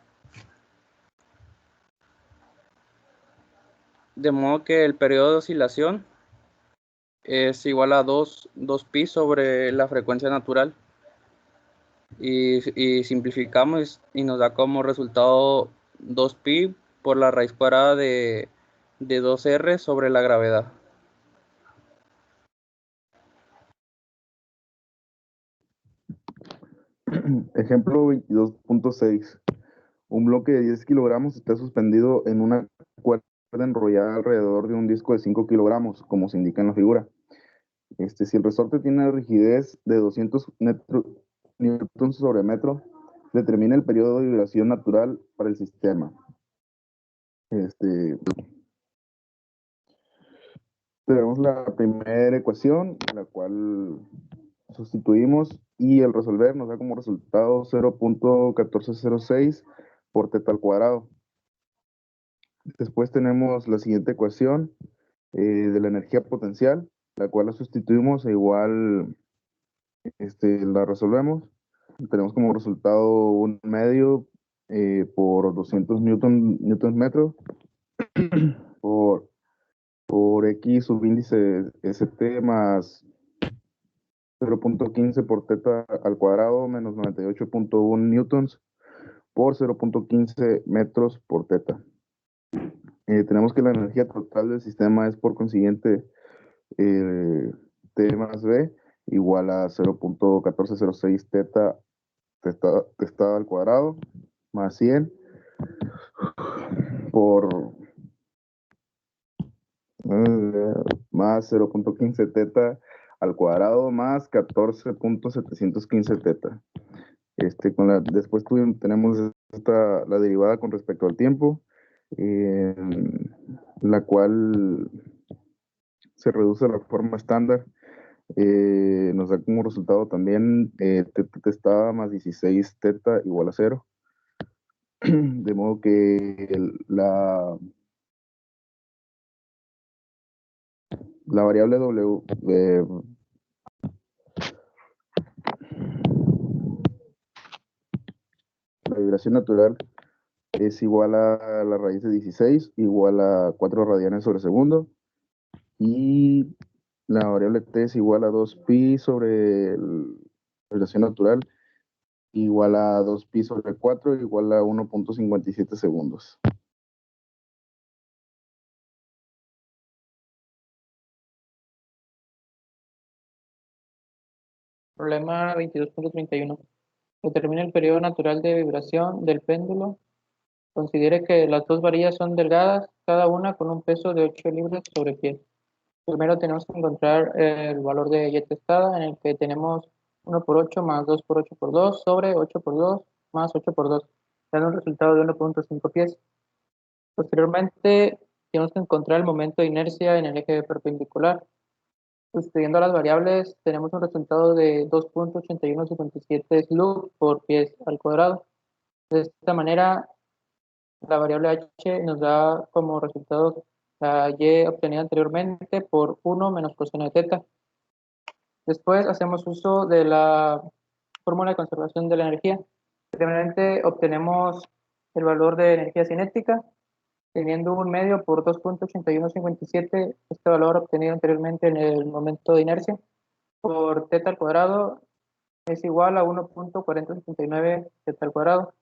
el periodo de oscilación es igual a 2 pi sobre la frecuencia natural. Y simplificamos y nos da como resultado 2 pi por la raíz cuadrada de 2r sobre la gravedad. Ejemplo 22.6. Un bloque de 10 kilogramos está suspendido en una cuerda enrollada alrededor de un disco de 5 kilogramos, como se indica en la figura. Si el resorte tiene rigidez de 200 newtons sobre metro, determina el periodo de vibración natural para el sistema. Tenemos la primera ecuación, la cual sustituimos y el resolver nos da como resultado 0.1406 por teta al cuadrado. Después tenemos la siguiente ecuación de la energía potencial, la cual la sustituimos e igual la resolvemos. Tenemos como resultado un medio por 200 newtons metro por X subíndice ST más 0.15 por teta al cuadrado menos 98.1 newtons por 0.15 metros por teta. Tenemos que la energía total del sistema es por consiguiente T más B igual a 0.1406 teta al cuadrado más 100 por más 0.15 teta al cuadrado más 14.715 teta. Después tenemos la derivada con respecto al tiempo, la cual se reduce a la forma estándar. Nos da como resultado también teta testada más 16 teta igual a 0. De modo que la variable W la vibración natural es igual a la raíz de 16 igual a 4 radianes sobre segundo y la variable T es igual a 2 pi sobre la vibración natural igual a 2 pi sobre 4 igual a 1.57 segundos. Problema 22.31. Determina el periodo natural de vibración del péndulo. Considere que las dos varillas son delgadas, cada una con un peso de 8 libras sobre pie. Primero tenemos que encontrar el valor de Y testada, en el que tenemos 1 por 8 más 2 por 8 por 2 sobre 8 por 2 más 8 por 2, dando un resultado de 1.5 pies. Posteriormente, tenemos que encontrar el momento de inercia en el eje perpendicular. Sustituyendo las variables, tenemos un resultado de 2.8157 slug por pies al cuadrado. De esta manera, la variable h nos da como resultado la y obtenida anteriormente por 1 menos coseno de teta. Después hacemos uso de la fórmula de conservación de la energía. Primeramente obtenemos el valor de energía cinética, teniendo un medio por 2.8157, este valor obtenido anteriormente en el momento de inercia, por teta al cuadrado es igual a 1.4079 teta al cuadrado.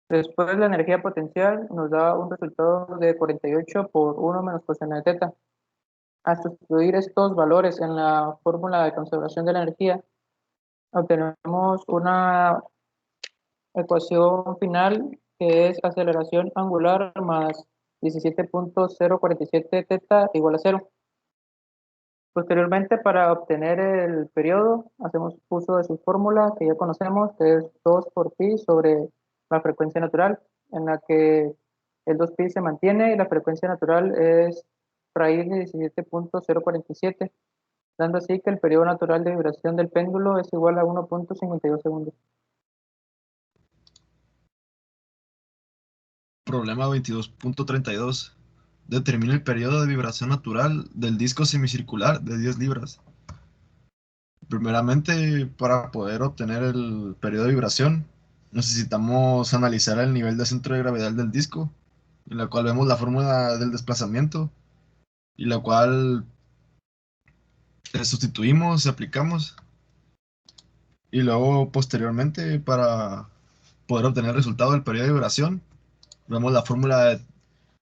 Después la energía potencial nos da un resultado de 48 por 1 menos coseno de teta. Al sustituir estos valores en la fórmula de conservación de la energía, obtenemos una ecuación final que es aceleración angular más 17.047 teta igual a 0. Posteriormente, para obtener el periodo, hacemos uso de su fórmula que ya conocemos, que es 2 por pi sobre la frecuencia natural, en la que el 2pi se mantiene y la frecuencia natural es raíz de 17.047, dando así que el periodo natural de vibración del péndulo es igual a 1.52 segundos. Problema 22.32. Determina el periodo de vibración natural del disco semicircular de 10 libras. Primeramente, para poder obtener el periodo de vibración, necesitamos analizar el nivel de centro de gravedad del disco, en la cual vemos la fórmula del desplazamiento, y la cual sustituimos y aplicamos. Y luego, posteriormente, para poder obtener el resultado del periodo de vibración, vemos la fórmula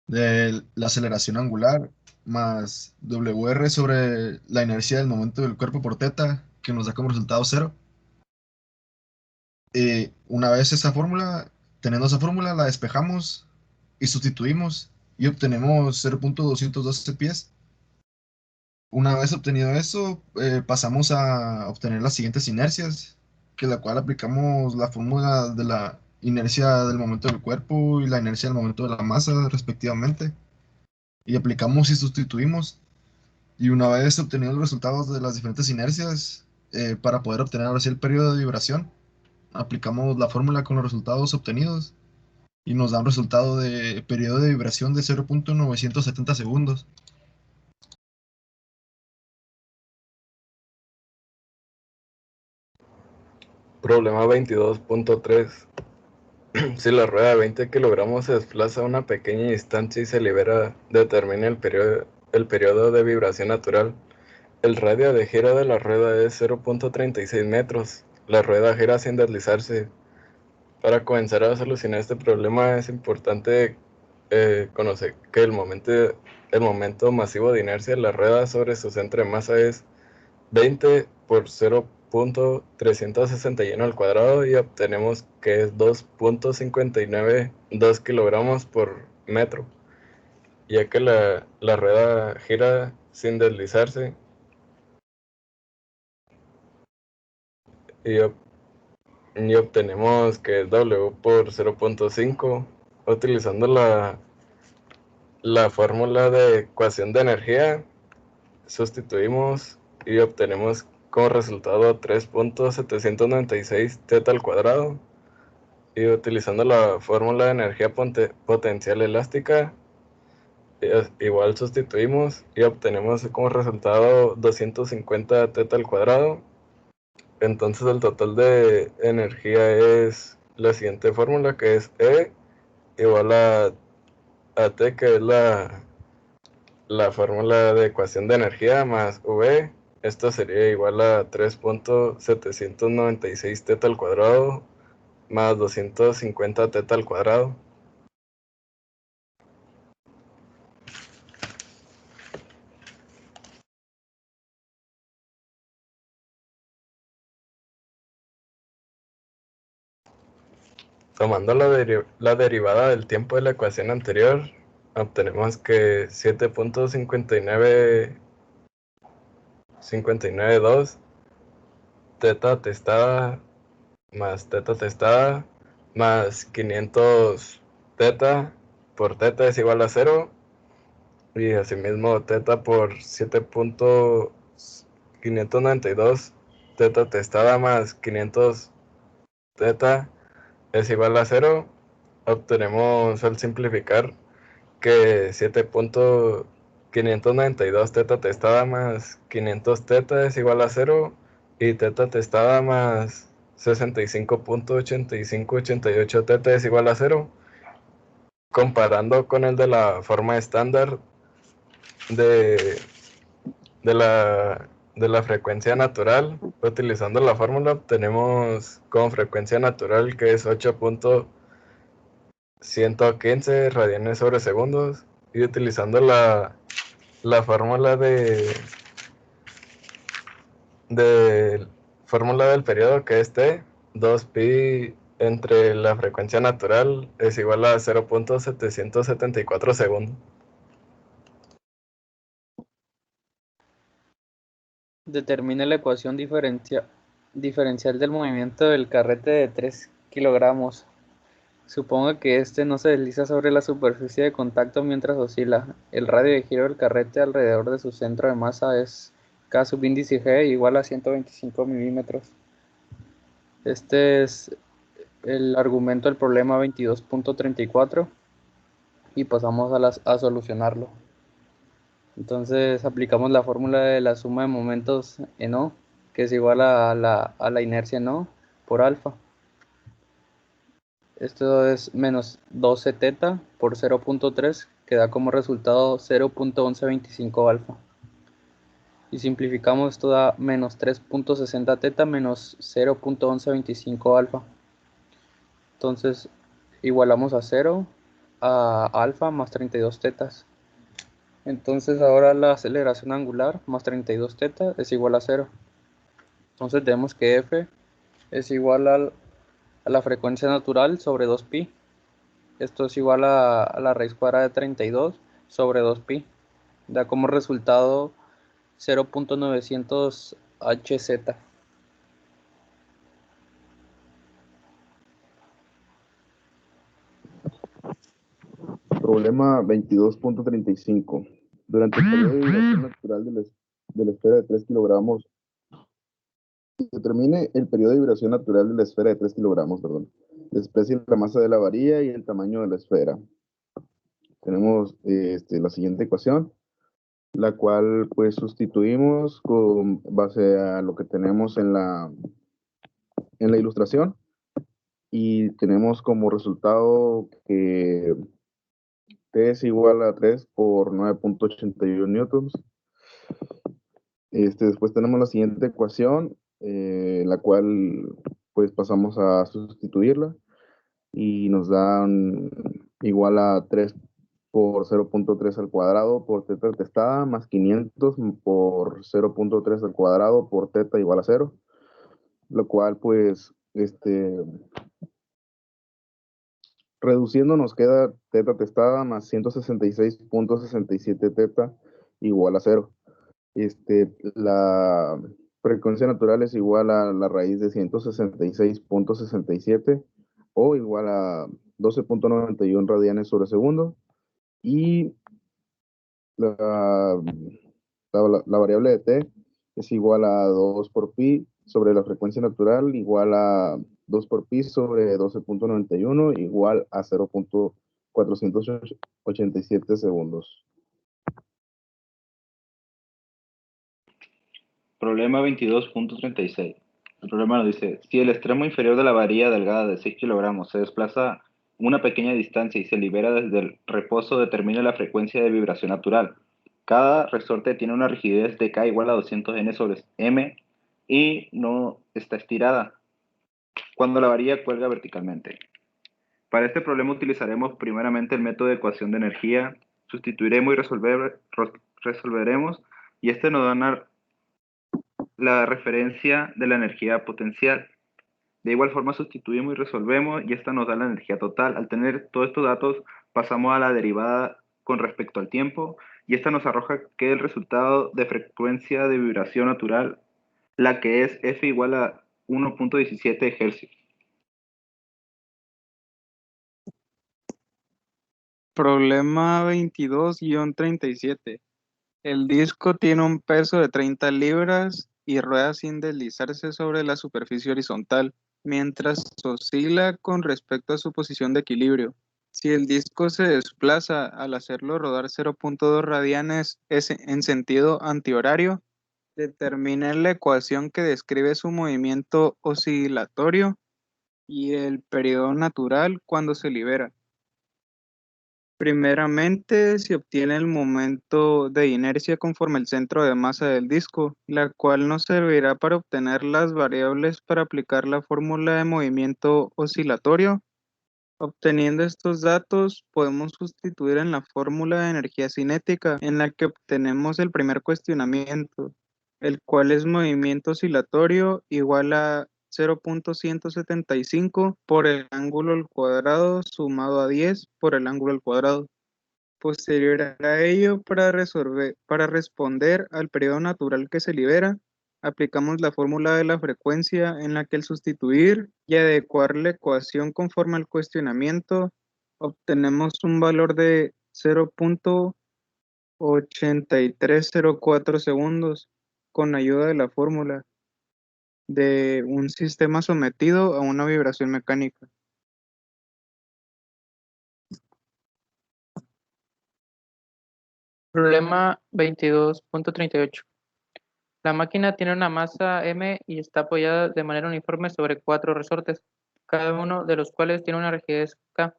de la aceleración angular más WR sobre la inercia del momento del cuerpo por teta, que nos da como resultado 0. Una vez teniendo esa fórmula, la despejamos y sustituimos y obtenemos 0.212 pies. Una vez obtenido eso, pasamos a obtener las siguientes inercias, que la cual aplicamos la fórmula de la inercia del momento del cuerpo y la inercia del momento de la masa, respectivamente, y aplicamos y sustituimos. Y una vez obtenidos los resultados de las diferentes inercias, para poder obtener ahora sí el periodo de vibración, aplicamos la fórmula con los resultados obtenidos y nos da un resultado de periodo de vibración de 0.970 segundos. Problema 22.3. Si la rueda de 20 kilogramos se desplaza a una pequeña distancia y se libera, determina el periodo de vibración natural. El radio de gira de la rueda es 0.36 metros. La rueda gira sin deslizarse. Para comenzar a solucionar este problema es importante conocer que el momento masivo de inercia de la rueda sobre su centro de masa es 20 por 0.361 al cuadrado y obtenemos que es 2.592 kilogramos por metro, ya que la rueda gira sin deslizarse y obtenemos que es W por 0.5 utilizando la fórmula de ecuación de energía. Sustituimos y obtenemos como resultado 3.796 teta al cuadrado. Y utilizando la fórmula de energía potencial elástica, igual sustituimos y obtenemos como resultado 250 teta al cuadrado. Entonces el total de energía es la siguiente fórmula, que es E igual a T, que es la fórmula de ecuación de energía, más V. Esto sería igual a 3.796 teta al cuadrado más 250 teta al cuadrado. Tomando la derivada del tiempo de la ecuación anterior, obtenemos que 7.592 teta testada más 500 teta por teta es igual a 0, y asimismo teta por 7.592 teta testada más 500 teta es igual a 0. Obtenemos al simplificar que 592 teta testada más 500 teta es igual a 0 y teta testada más 65.8588 teta es igual a 0. Comparando con el de la forma estándar de la frecuencia natural, utilizando la fórmula obtenemos con frecuencia natural que es 8.115 radianes sobre segundos, y utilizando la fórmula fórmula del periodo, que es T, 2pi entre la frecuencia natural es igual a 0.774 segundos. Determine la ecuación diferencial del movimiento del carrete de 3 kilogramos. Suponga que este no se desliza sobre la superficie de contacto mientras oscila. El radio de giro del carrete alrededor de su centro de masa es K subíndice G igual a 125 milímetros. Este es el argumento del problema 22.34 y pasamos a solucionarlo. Entonces aplicamos la fórmula de la suma de momentos en O, que es igual a la inercia en O por alfa. Esto es menos 12 teta por 0.3, que da como resultado 0.1125 alfa. Y simplificamos, esto da menos 3.60 teta menos 0.1125 alfa. Entonces igualamos a 0 a alfa más 32 tetas. Entonces ahora la aceleración angular más 32 teta es igual a 0. Entonces tenemos que F es igual a la frecuencia natural sobre 2pi. Esto es igual a la raíz cuadrada de 32 sobre 2pi. Da como resultado 0.900 Hz. Problema 22.35. Durante el periodo de vibración natural de la esfera de 3 kilogramos, determine el periodo de vibración natural de la esfera de 3 kilogramos, desprecie la masa de la varilla y el tamaño de la esfera. Tenemos la siguiente ecuación, la cual pues sustituimos con base a lo que tenemos en la ilustración, y tenemos como resultado que T es igual a 3 por 9.81 newtons. Después tenemos la siguiente ecuación, la cual pues pasamos a sustituirla y nos dan igual a 3 por 0.3 al cuadrado por teta testada más 500 por 0.3 al cuadrado por teta igual a 0, lo cual pues reduciendo nos queda teta testada más 166.67 teta igual a 0. La frecuencia natural es igual a la raíz de 166.67 o igual a 12.91 radianes sobre segundo, y la variable de T es igual a 2 por pi sobre la frecuencia natural igual a 2 por pi sobre 12.91 igual a 0.487 segundos. Problema 22.36. El problema nos dice, si el extremo inferior de la varilla delgada de 6 kilogramos se desplaza una pequeña distancia y se libera desde el reposo, determina la frecuencia de vibración natural. Cada resorte tiene una rigidez de K igual a 200 N sobre M y no está estirada cuando la varilla cuelga verticalmente. Para este problema utilizaremos primeramente el método de ecuación de energía, sustituiremos y resolveremos, y este nos da la referencia de la energía potencial. De igual forma sustituimos y resolvemos y esta nos da la energía total. Al tener todos estos datos pasamos a la derivada con respecto al tiempo y esta nos arroja que el resultado de frecuencia de vibración natural, la que es F igual a 1.17 Hz. Problema 22-37. El disco tiene un peso de 30 libras y rueda sin deslizarse sobre la superficie horizontal, mientras oscila con respecto a su posición de equilibrio. Si el disco se desplaza al hacerlo rodar 0.2 radianes en sentido antihorario, determine la ecuación que describe su movimiento oscilatorio y el periodo natural cuando se libera. Primeramente, se obtiene el momento de inercia conforme el centro de masa del disco, la cual nos servirá para obtener las variables para aplicar la fórmula de movimiento oscilatorio. Obteniendo estos datos, podemos sustituir en la fórmula de energía cinética, en la que obtenemos el primer cuestionamiento, el cual es movimiento oscilatorio igual a 0.175 por el ángulo al cuadrado sumado a 10 por el ángulo al cuadrado. Posterior a ello, para responder al periodo natural que se libera, aplicamos la fórmula de la frecuencia en la que al sustituir y adecuar la ecuación conforme al cuestionamiento, obtenemos un valor de 0.8304 segundos con ayuda de la fórmula de un sistema sometido a una vibración mecánica. Problema 22.38. La máquina tiene una masa m y está apoyada de manera uniforme sobre 4 resortes, cada uno de los cuales tiene una rigidez k.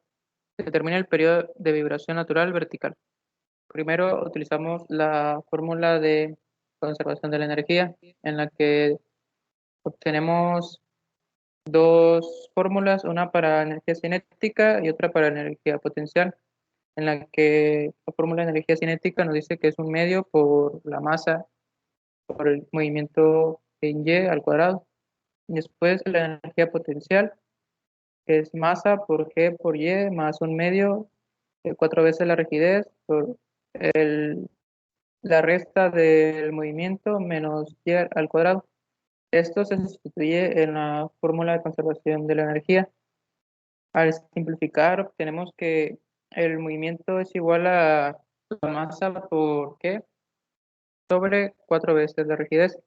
Determina el periodo de vibración natural vertical. Primero utilizamos la fórmula de conservación de la energía, en la que obtenemos dos fórmulas, una para energía cinética y otra para energía potencial, en la que la fórmula de energía cinética nos dice que es un medio por la masa por el movimiento en y al cuadrado. Después la energía potencial, que es masa por g por y más un medio, 4 veces la rigidez por la resta del movimiento menos y al cuadrado. Esto se sustituye en la fórmula de conservación de la energía. Al simplificar, obtenemos que el movimiento es igual a la masa por g sobre 4 veces la rigidez.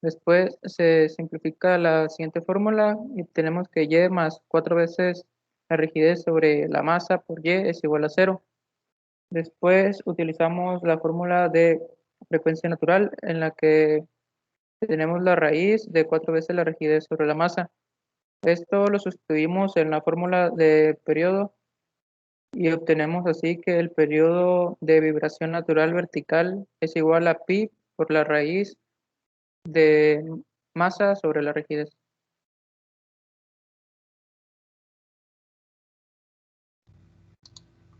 Después se simplifica la siguiente fórmula y tenemos que y más 4 veces la rigidez sobre la masa por y es igual a 0. Después utilizamos la fórmula de frecuencia natural en la que tenemos la raíz de 4 veces la rigidez sobre la masa. Esto lo sustituimos en la fórmula de periodo y obtenemos así que el periodo de vibración natural vertical es igual a pi por la raíz de masa sobre la rigidez.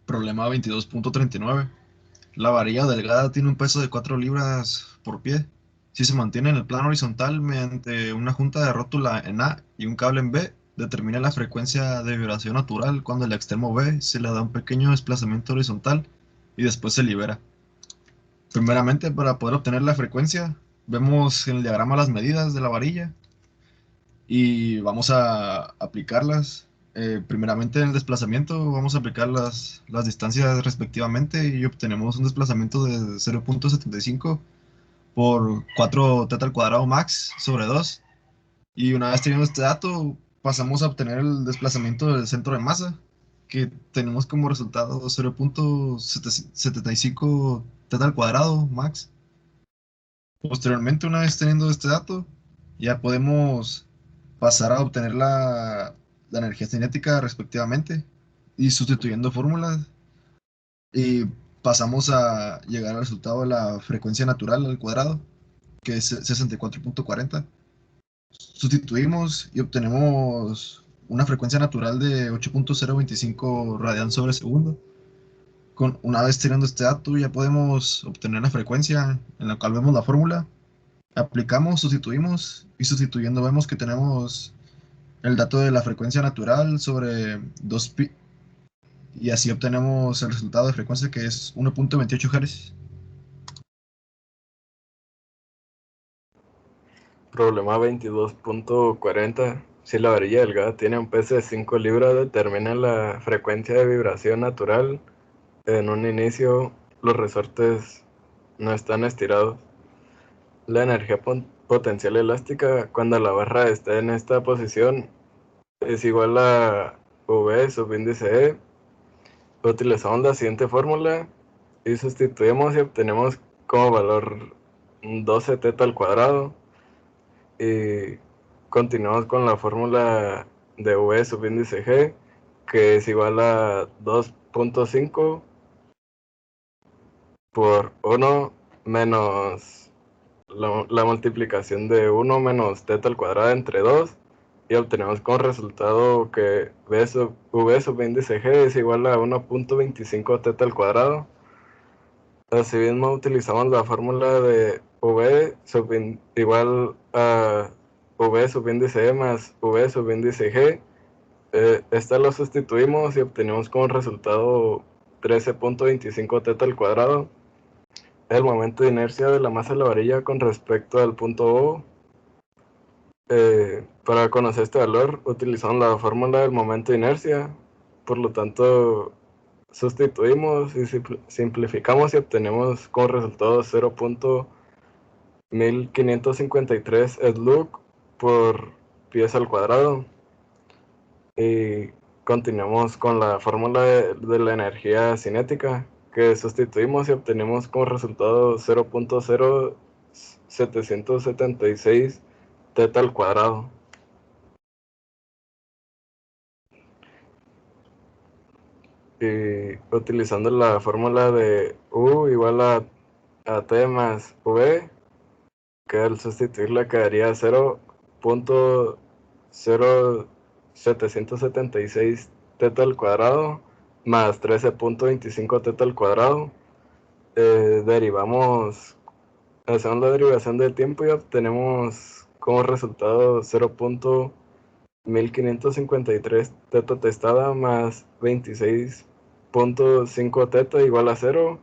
Problema 22.39. La varilla delgada tiene un peso de 4 libras por pie. Si se mantiene en el plano horizontal mediante una junta de rótula en A y un cable en B, determina la frecuencia de vibración natural cuando el extremo B se le da un pequeño desplazamiento horizontal y después se libera. Primeramente, para poder obtener la frecuencia, vemos en el diagrama las medidas de la varilla y vamos a aplicarlas. Primeramente en el desplazamiento vamos a aplicar las distancias respectivamente y obtenemos un desplazamiento de 0.75 por 4 teta al cuadrado max sobre 2. Y una vez teniendo este dato, pasamos a obtener el desplazamiento del centro de masa, que tenemos como resultado 0.75 teta al cuadrado max. Posteriormente, una vez teniendo este dato, ya podemos pasar a obtener la energía cinética respectivamente y sustituyendo fórmulas y pasamos a llegar al resultado de la frecuencia natural al cuadrado, que es 64.40. Sustituimos y obtenemos una frecuencia natural de 8.025 radian sobre segundo. Una vez teniendo este dato ya podemos obtener la frecuencia en la cual vemos la fórmula. Aplicamos, sustituimos y sustituyendo vemos que tenemos el dato de la frecuencia natural sobre 2pi y así obtenemos el resultado de frecuencia que es 1.28 Hz. Problema 22.40. Si la varilla delgada tiene un peso de 5 libras, determina la frecuencia de vibración natural. En un inicio, los resortes no están estirados. La energía potencial elástica, cuando la barra está en esta posición, es igual a V subíndice E, utilizamos la siguiente fórmula y sustituimos y obtenemos como valor 12 teta al cuadrado. Y continuamos con la fórmula de V subíndice G, que es igual a 2.5 por 1 menos la multiplicación de 1 menos teta al cuadrado entre 2, y obtenemos como resultado que V subíndice G es igual a 1.25 teta al cuadrado. Asimismo, utilizamos la fórmula de V igual a V subíndice E más V subíndice G. Esta lo sustituimos y obtenemos como resultado 13.25 teta al cuadrado. El momento de inercia de la masa de la varilla con respecto al punto O. Para conocer este valor utilizamos la fórmula del momento de inercia. Por lo tanto, sustituimos y simplificamos y obtenemos como resultado 0.1553 SLUG por pieza al cuadrado. Y continuamos con la fórmula de la energía cinética, que sustituimos y obtenemos como resultado 0.0776 teta al cuadrado. Y utilizando la fórmula de U igual a T más V, que al sustituirla quedaría 0.0776 teta al cuadrado más 13.25 teta al cuadrado. Hacemos la derivación del tiempo y obtenemos como resultado 0.1553 teta testada más 26.5 teta igual a 0,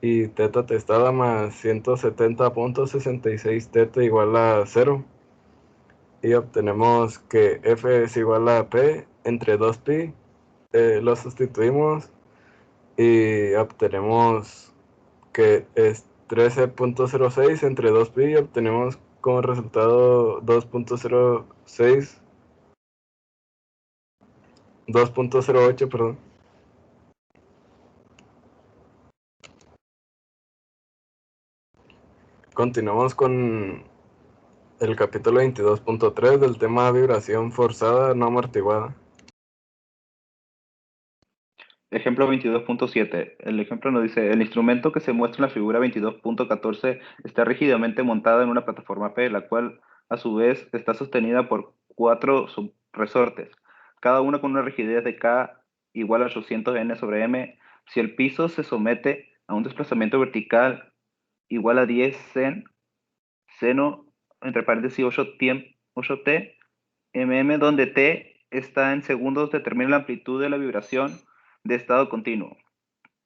y teta testada más 170.66 teta igual a 0. Y obtenemos que F es igual a P entre 2pi. Lo sustituimos y obtenemos que es 13.06 entre 2pi, y obtenemos como resultado 2.08, perdón. Continuamos con el capítulo 22.3 del tema vibración forzada no amortiguada. Ejemplo 22.7. El ejemplo nos dice, el instrumento que se muestra en la figura 22.14 está rígidamente montado en una plataforma P, la cual a su vez está sostenida por 4 subresortes, cada uno con una rigidez de K igual a 800 N sobre M. Si el piso se somete a un desplazamiento vertical igual a 10 seno, entre paréntesis 8t, mm, donde t está en segundos, determina la amplitud de la vibración de estado continuo.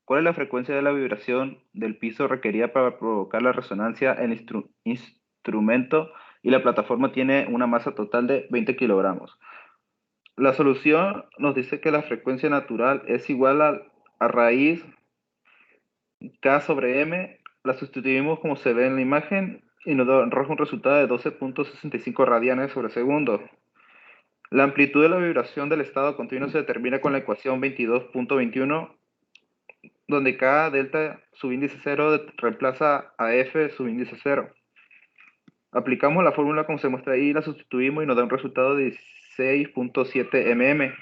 ¿Cuál es la frecuencia de la vibración del piso requerida para provocar la resonancia? El instrumento y la plataforma tiene una masa total de 20 kilogramos. La solución nos dice que la frecuencia natural es igual a raíz K sobre M. La sustituimos como se ve en la imagen y nos arroja un resultado de 12.65 radianes sobre segundo. La amplitud de la vibración del estado continuo se determina con la ecuación 22.21, donde K delta subíndice 0 reemplaza a F subíndice 0. Aplicamos la fórmula como se muestra ahí, la sustituimos y nos da un resultado de 16.7 mm.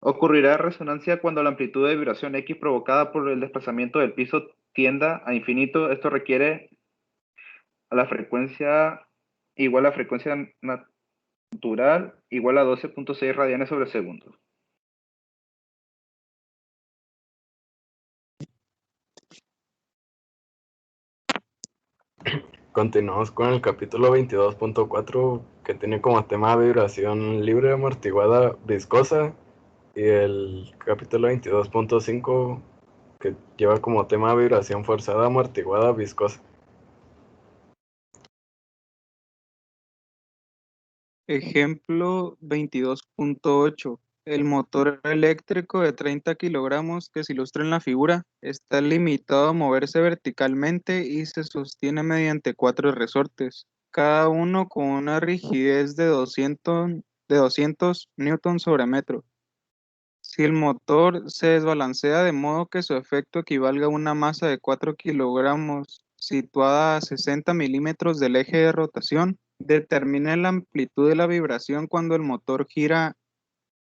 Ocurrirá resonancia cuando la amplitud de vibración X provocada por el desplazamiento del piso tienda a infinito. Esto requiere a la frecuencia igual a frecuencia natural igual a 12.6 radianes sobre segundo. Continuamos con el capítulo 22.4, que tiene como tema vibración libre, amortiguada, viscosa, y el capítulo 22.5, que lleva como tema vibración forzada, amortiguada, viscosa. Ejemplo 22.8. El motor eléctrico de 30 kilogramos que se ilustra en la figura está limitado a moverse verticalmente y se sostiene mediante 4 resortes, cada uno con una rigidez de 200 de 200 newtons sobre metro. Si el motor se desbalancea de modo que su efecto equivalga a una masa de 4 kilogramos situada a 60 milímetros del eje de rotación, determine la amplitud de la vibración cuando el motor gira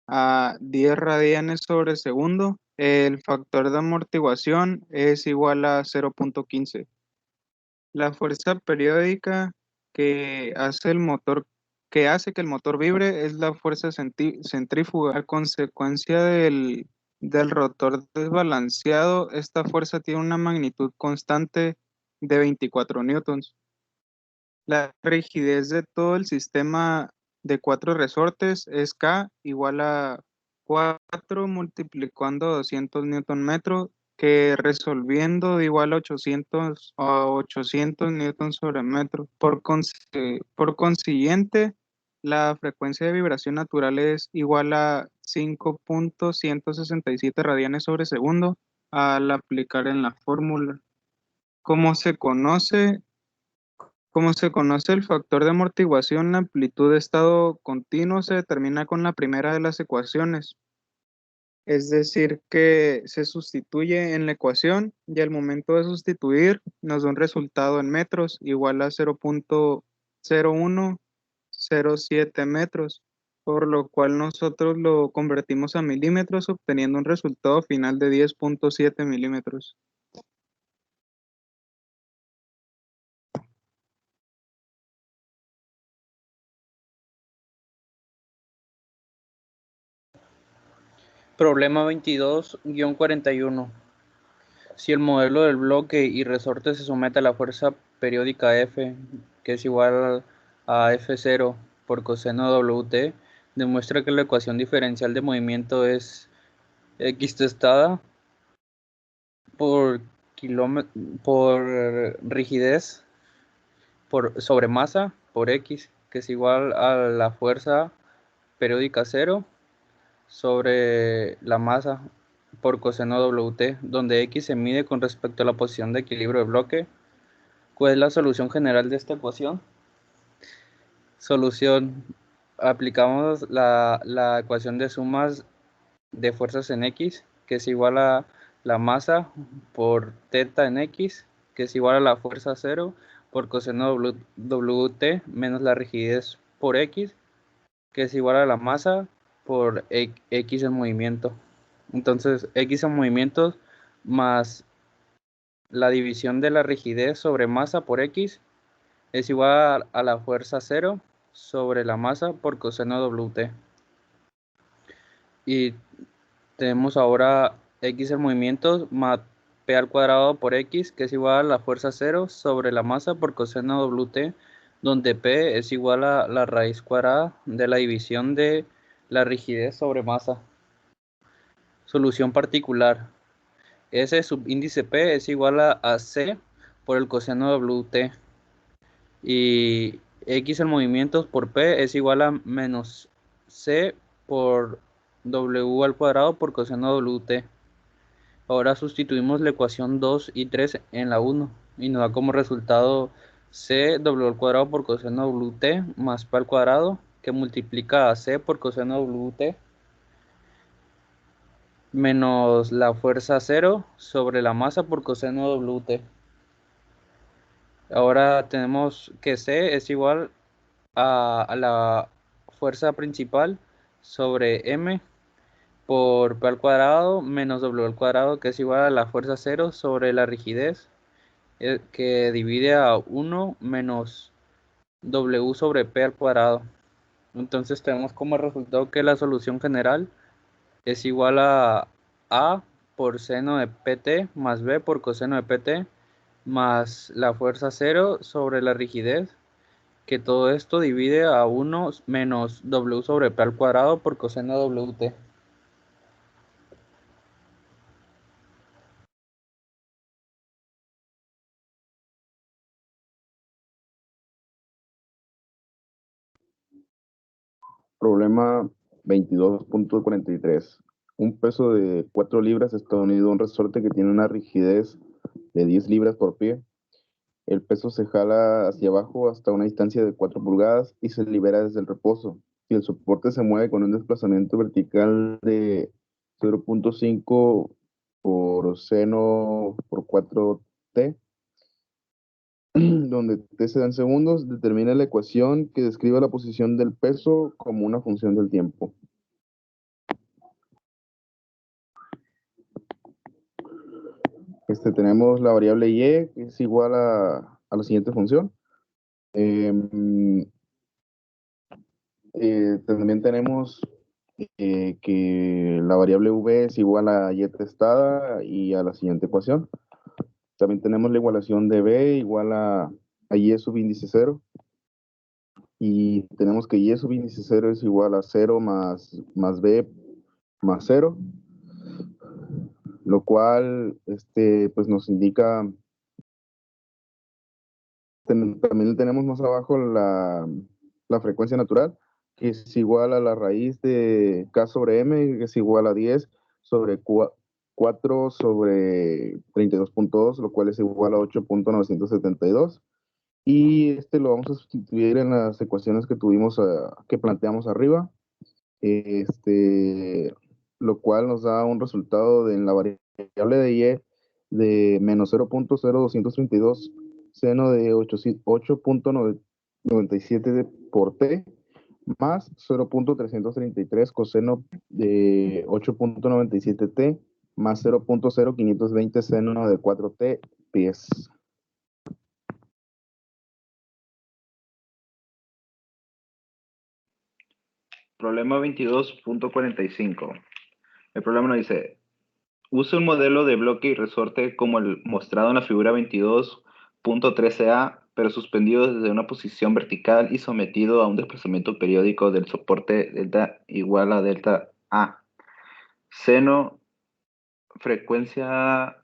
a 10 radianes sobre segundo. El factor de amortiguación es igual a 0.15. La fuerza periódica que hace que el motor vibre es la fuerza centrífuga. A consecuencia del rotor desbalanceado, esta fuerza tiene una magnitud constante de 24 newtons. La rigidez de todo el sistema de 4 resortes es K igual a 4 multiplicando 200 newton metro, que resolviendo igual a 800 newton sobre metro. Por consiguiente, la frecuencia de vibración natural es igual a 5.167 radianes sobre segundo al aplicar en la fórmula. Como se conoce el factor de amortiguación, la amplitud de estado continuo se determina con la primera de las ecuaciones. Es decir, que se sustituye en la ecuación y al momento de sustituir nos da un resultado en metros igual a 0.0107 metros, por lo cual nosotros lo convertimos a milímetros obteniendo un resultado final de 10.7 milímetros. Problema 22-41. Si el modelo del bloque y resorte se somete a la fuerza periódica F, que es igual a F0 por coseno WT, demuestra que la ecuación diferencial de movimiento es X testada por rigidez sobre masa por X, que es igual a la fuerza periódica 0 sobre la masa por coseno WT, donde X se mide con respecto a la posición de equilibrio del bloque. ¿Cuál es la solución general de esta ecuación? Solución. Aplicamos la ecuación de sumas de fuerzas en X, que es igual a la masa por teta en X, que es igual a la fuerza 0 por coseno WT menos la rigidez por X, que es igual a la masa por X en movimiento. Entonces, X en movimientos más la división de la rigidez sobre masa por X es igual a la fuerza 0 sobre la masa por coseno WT. Y tenemos ahora X en movimientos más P al cuadrado por X, que es igual a la fuerza 0 sobre la masa por coseno WT, donde P es igual a la raíz cuadrada de la división de la rigidez sobre masa. Solución particular. S subíndice P es igual a C por el coseno WT. Y X en movimientos por P es igual a menos C por W al cuadrado por coseno WT. Ahora sustituimos la ecuación 2 y 3 en la 1 y nos da como resultado C W al cuadrado por coseno WT más P al cuadrado, que multiplica a C por coseno WT menos la fuerza 0 sobre la masa por coseno WT. Ahora tenemos que C es igual a la fuerza principal sobre M por P al cuadrado menos W al cuadrado, que es igual a la fuerza 0 sobre la rigidez, que divide a 1 menos W sobre P al cuadrado. Entonces tenemos como resultado que la solución general es igual a por seno de PT más B por coseno de PT más la fuerza 0 sobre la rigidez, que todo esto divide a 1 menos W sobre P al cuadrado por coseno WT. Problema 22.43. Un peso de 4 libras está unido a un resorte que tiene una rigidez de 10 libras por pie. El peso se jala hacia abajo hasta una distancia de 4 pulgadas y se libera desde el reposo. si el soporte se mueve con un desplazamiento vertical de 0.5 por seno por 4t, donde t se dan segundos, determina la ecuación que describe la posición del peso como una función del tiempo. Tenemos la variable y, que es igual a la siguiente función. También tenemos que la variable v es igual a y testada y a la siguiente ecuación. También tenemos la igualación de b igual a y subíndice 0. Y tenemos que y subíndice 0 es igual a 0 más b más 0, lo cual pues nos indica, también tenemos más abajo la frecuencia natural, que es igual a la raíz de k sobre m, que es igual a 10 sobre 4 sobre 32.2, lo cual es igual a 8.972. Y lo vamos a sustituir en las ecuaciones que tuvimos, que planteamos arriba, lo cual nos da un resultado en la variable de y de menos 0.0232 seno de 8.97 por t, más 0.333 coseno de 8.97t, más 0.0520 seno de 4t pies. Problema 22.45. El problema nos dice, use un modelo de bloque y resorte como el mostrado en la figura 22.13a, pero suspendido desde una posición vertical y sometido a un desplazamiento periódico del soporte delta igual a delta a. Seno, frecuencia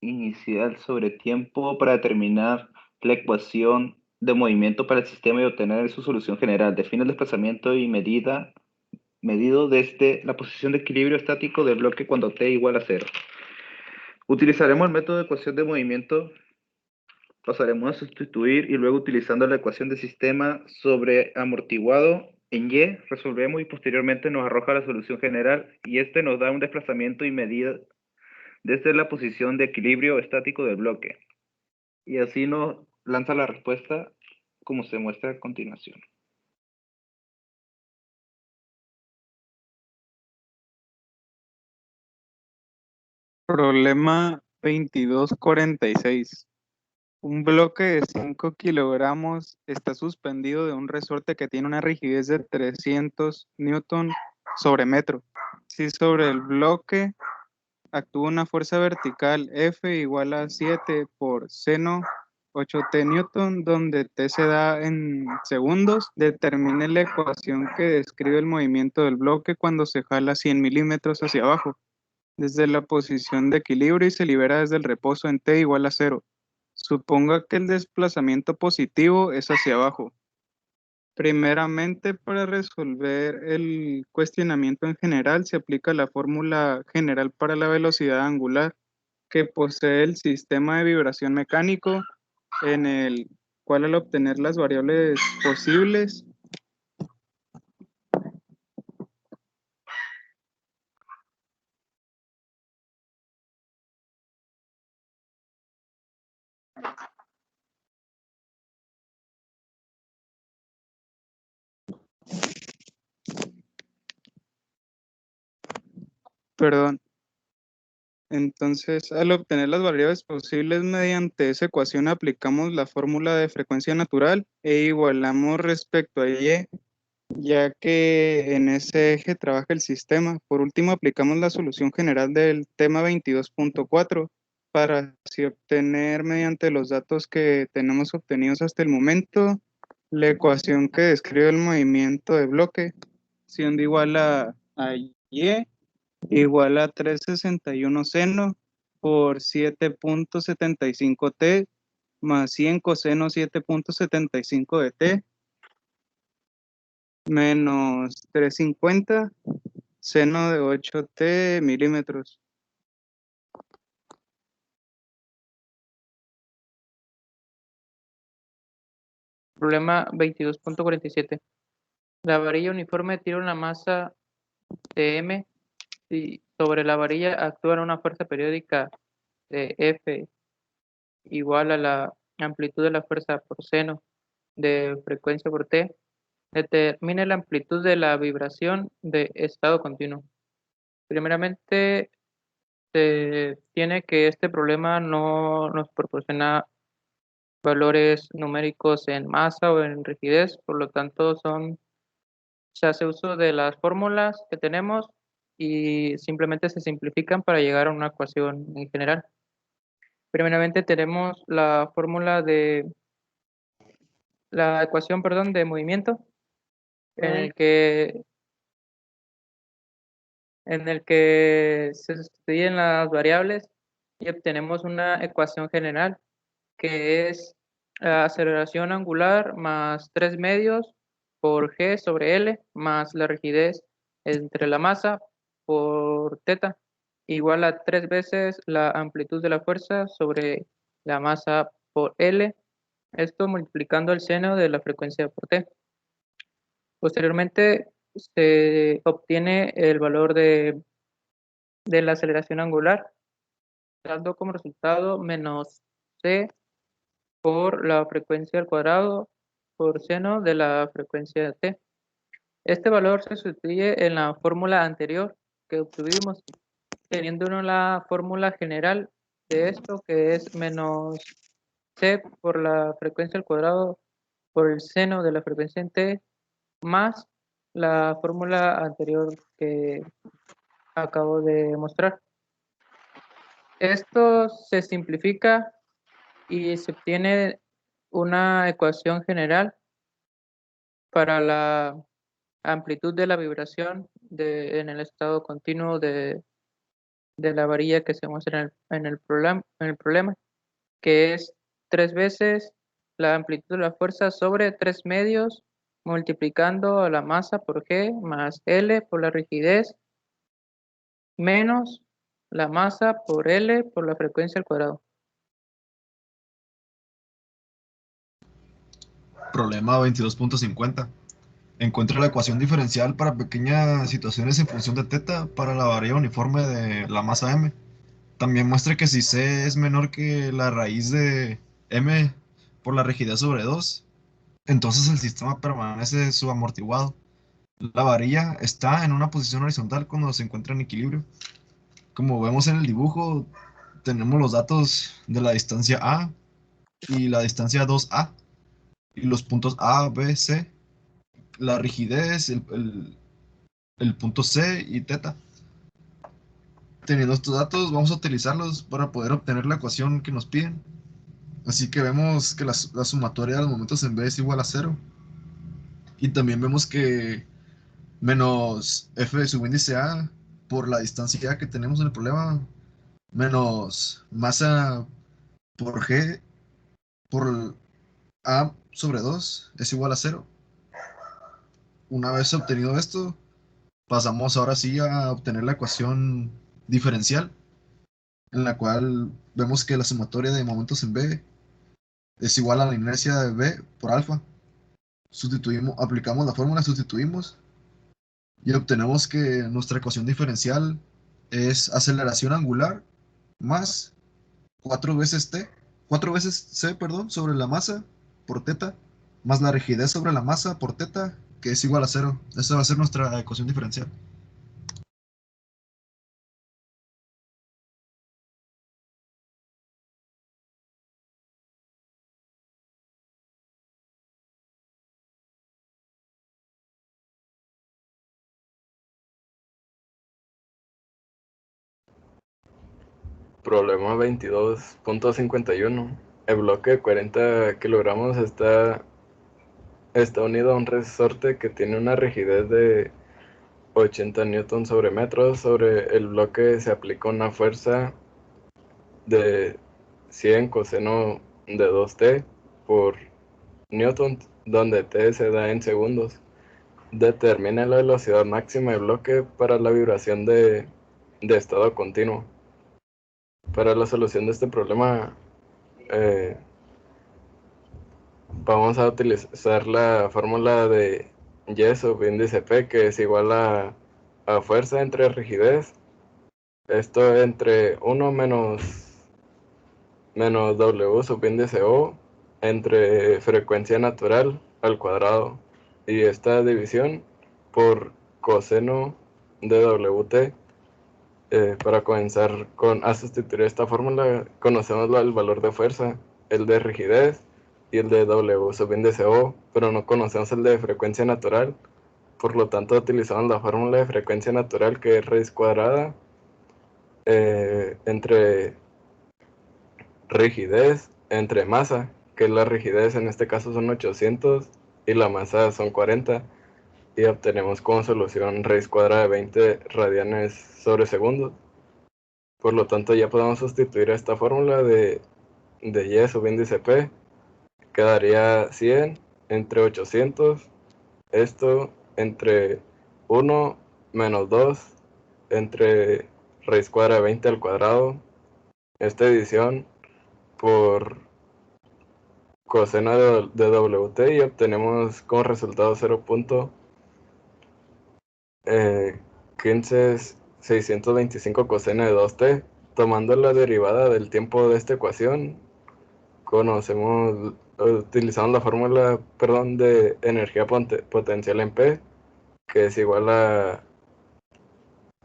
inicial sobre tiempo para determinar la ecuación de movimiento para el sistema y obtener su solución general. Define el desplazamiento y medido desde la posición de equilibrio estático del bloque cuando t igual a 0. Utilizaremos el método de ecuación de movimiento. Pasaremos a sustituir y luego utilizando la ecuación de sistema sobre amortiguado en y, resolvemos y posteriormente nos arroja la solución general y nos da un desplazamiento y medida desde la posición de equilibrio estático del bloque. Y así nos lanza la respuesta como se muestra a continuación. Problema 2246. Un bloque de 5 kilogramos está suspendido de un resorte que tiene una rigidez de 300 newton sobre metro. Si sobre el bloque actúa una fuerza vertical F igual a 7 por seno 8t newton, donde t se da en segundos, determine la ecuación que describe el movimiento del bloque cuando se jala 100 milímetros hacia abajo, desde la posición de equilibrio y se libera desde el reposo en t igual a 0. Suponga que el desplazamiento positivo es hacia abajo. Primeramente, para resolver el cuestionamiento en general, se aplica la fórmula general para la velocidad angular que posee el sistema de vibración mecánico, en el cual al obtener las variables posibles, perdón, entonces al obtener las variables posibles mediante esa ecuación aplicamos la fórmula de frecuencia natural e igualamos respecto a y, ya que en ese eje trabaja el sistema. Por último, aplicamos la solución general del tema 22.4 para así obtener, mediante los datos que tenemos obtenidos hasta el momento, la ecuación que describe el movimiento de bloque, siendo igual a y igual a 361 seno por 7.75t más 100 coseno 7.75 de t menos 350 seno de 8t milímetros. Problema 22.47. La varilla uniforme tiene una masa de m y sobre la varilla actúa una fuerza periódica de F igual a la amplitud de la fuerza por seno de frecuencia por T. Determine la amplitud de la vibración de estado continuo. Primeramente, se tiene que este problema no nos proporciona valores numéricos en masa o en rigidez, por lo tanto se hace uso de las fórmulas que tenemos y simplemente se simplifican para llegar a una ecuación en general. Primeramente tenemos la ecuación, perdón, de movimiento en el que se sustituyen las variables y obtenemos una ecuación general que es la aceleración angular más 3 medios por g sobre L más la rigidez entre la masa por θ igual a 3 veces la amplitud de la fuerza sobre la masa por L, esto multiplicando el seno de la frecuencia por T. Posteriormente se obtiene el valor de la aceleración angular, dando como resultado menos c por la frecuencia al cuadrado por seno de la frecuencia de t. Este valor se sustituye en la fórmula anterior que obtuvimos, teniendo uno la fórmula general de esto, que es menos c por la frecuencia al cuadrado por el seno de la frecuencia en t, más la fórmula anterior que acabo de mostrar. Esto se simplifica y se obtiene una ecuación general para la amplitud de la vibración en el estado continuo de la varilla que se muestra en el problema, que es 3 veces la amplitud de la fuerza sobre 3 medios multiplicando la masa por G más L por la rigidez menos la masa por L por la frecuencia al cuadrado. Problema 22.50. Encuentra la ecuación diferencial para pequeñas situaciones en función de θ para la varilla uniforme de la masa m. También muestra que si c es menor que la raíz de m por la rigidez sobre 2, entonces el sistema permanece subamortiguado. La varilla está en una posición horizontal cuando se encuentra en equilibrio. Como vemos en el dibujo, tenemos los datos de la distancia A y la distancia 2A y los puntos A, B, C, la rigidez, el punto C y θ. Teniendo estos datos, vamos a utilizarlos para poder obtener la ecuación que nos piden. Así que vemos que la sumatoria de los momentos en B es igual a 0. Y también vemos que menos f de subíndice A por la distancia A que tenemos en el problema, menos masa por G por A sobre 2 es igual a 0. Una vez obtenido esto, pasamos ahora sí a obtener la ecuación diferencial, en la cual vemos que la sumatoria de momentos en B es igual a la inercia de B por alfa. Aplicamos la fórmula, sustituimos y obtenemos que nuestra ecuación diferencial es aceleración angular más 4 veces c, sobre la masa por θ, más la rigidez sobre la masa por θ, que es igual a 0. Esa va a ser nuestra ecuación diferencial. Problema 22.51. El bloque de 40 kilogramos está unido a un resorte que tiene una rigidez de 80 newtons sobre metro. Sobre el bloque se aplica una fuerza de 100 coseno de 2t por newton, donde t se da en segundos. Determina la velocidad máxima del bloque para la vibración de estado continuo. Para la solución de este problema, vamos a utilizar la fórmula de Y subíndice P, que es igual a fuerza entre rigidez. Esto entre 1 menos W subíndice O entre frecuencia natural al cuadrado. Y esta división por coseno de WT. Para comenzar a sustituir esta fórmula, conocemos el valor de fuerza, el de rigidez y el de W subíndice O, pero no conocemos el de frecuencia natural. Por lo tanto, utilizamos la fórmula de frecuencia natural, que es raíz cuadrada entre rigidez, entre masa, que la rigidez en este caso son 800 y la masa son 40, y obtenemos como solución raíz cuadrada de 20 radianes sobre segundo. Por lo tanto, ya podemos sustituir esta fórmula de Y subíndice P. Quedaría 100 entre 800, esto entre 1 menos 2 entre raíz cuadrada de 20 al cuadrado. Esta división por coseno de WT, y obtenemos como resultado 0.15625 coseno de 2t. Tomando la derivada del tiempo de esta ecuación, utilizamos la fórmula, de energía potencial en P, que es igual a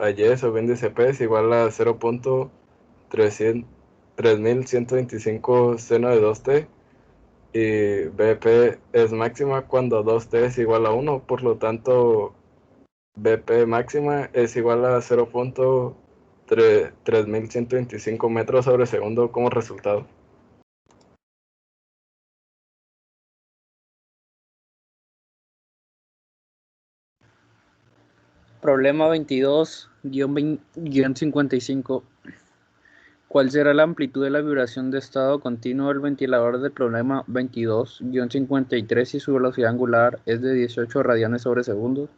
Y subíndice P es igual a 0.3125 seno de 2t, y BP es máxima cuando 2t es igual a 1, por lo tanto BP máxima es igual a 0.3125 metros sobre segundo como resultado. Problema 22-55. ¿Cuál será la amplitud de la vibración de estado continuo del ventilador del problema 22-53 si su velocidad angular es de 18 radianes sobre segundo?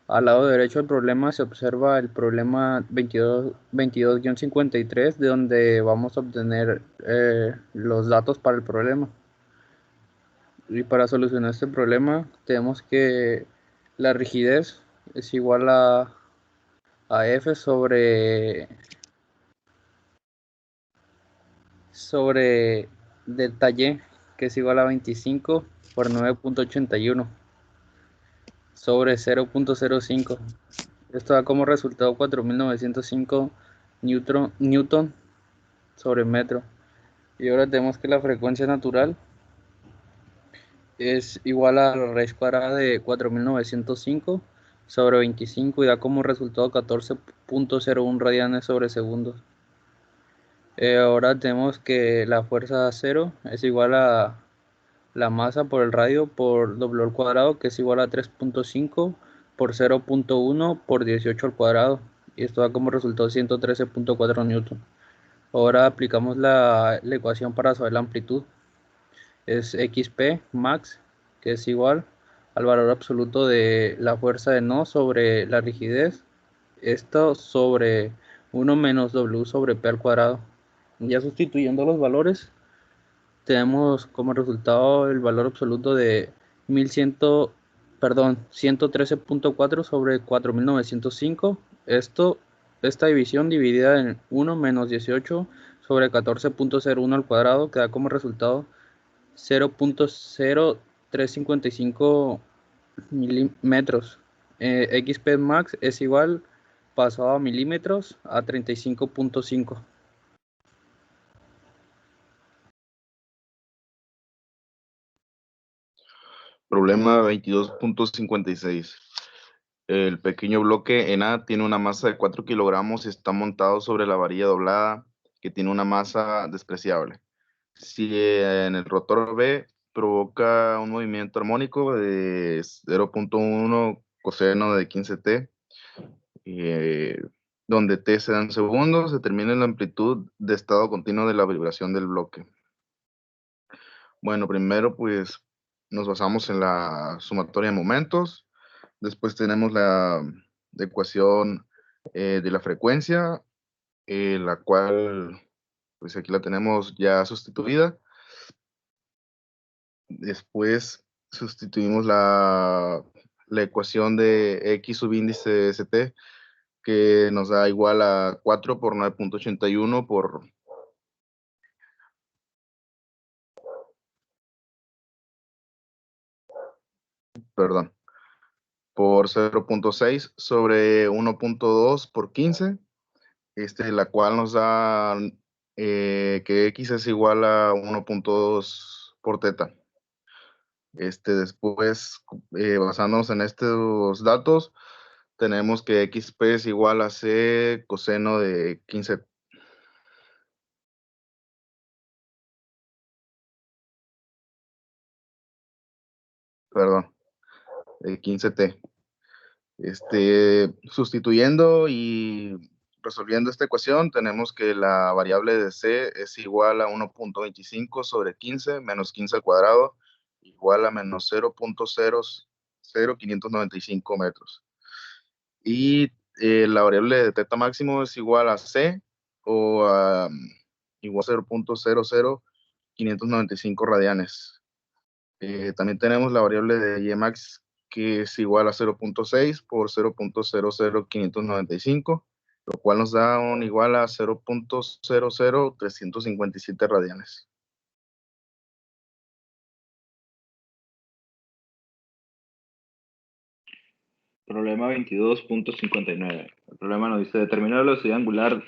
Al lado derecho del problema se observa el problema 22-53, de donde vamos a obtener los datos para el problema. Y para solucionar este problema tenemos que la rigidez es igual a F sobre delta Y, que es igual a 25 por 9.81 sobre 0.05. Esto da como resultado 4.905 newton sobre metro. Y ahora tenemos que la frecuencia natural es igual a la raíz cuadrada de 4.905 sobre 25, y da como resultado 14.01 radianes sobre segundo. Ahora tenemos que la fuerza cero es igual a la masa por el radio por W al cuadrado, que es igual a 3.5 por 0.1 por 18 al cuadrado, y esto da como resultado 113.4 newton. Ahora aplicamos la ecuación para saber la amplitud. Es xp max, que es igual al valor absoluto de la fuerza de no sobre la rigidez, esto sobre 1 menos W sobre P al cuadrado. Ya sustituyendo los valores, tenemos como resultado el valor absoluto de 113.4 sobre 4.905. Esta división dividida en 1 menos 18 sobre 14.01 al cuadrado, que da como resultado 0.0355 milímetros. XP max es igual, pasado a milímetros, a 35.5. Problema 22.56. El pequeño bloque en A tiene una masa de 4 kilogramos y está montado sobre la varilla doblada, que tiene una masa despreciable. Si en el rotor B provoca un movimiento armónico de 0.1 coseno de 15t, donde t se dan segundos, determina la amplitud de estado continuo de la vibración del bloque. Bueno, primero pues nos basamos en la sumatoria de momentos. Después tenemos la ecuación de la frecuencia, la cual pues aquí la tenemos ya sustituida. Después sustituimos la la ecuación de X subíndice ST, que nos da igual a 4 por 9.81 por 0.6 sobre 1.2 por 15, la cual nos da que X es igual a 1.2 por teta. Después, basándonos en estos datos, tenemos que XP es igual a C coseno de 15. Perdón, de 15T. Sustituyendo y resolviendo esta ecuación, tenemos que la variable de C es igual a 1.25 sobre 15 menos 15 al cuadrado, igual a menos 0.00595 metros. Y la variable de teta máximo es igual a C o a igual a 0.00595 radianes. También tenemos la variable de Y max, que es igual a 0.6 por 0.00595, lo cual nos da un igual a 0.00357 radianes. Problema 22.59. El problema nos dice: determina la velocidad angular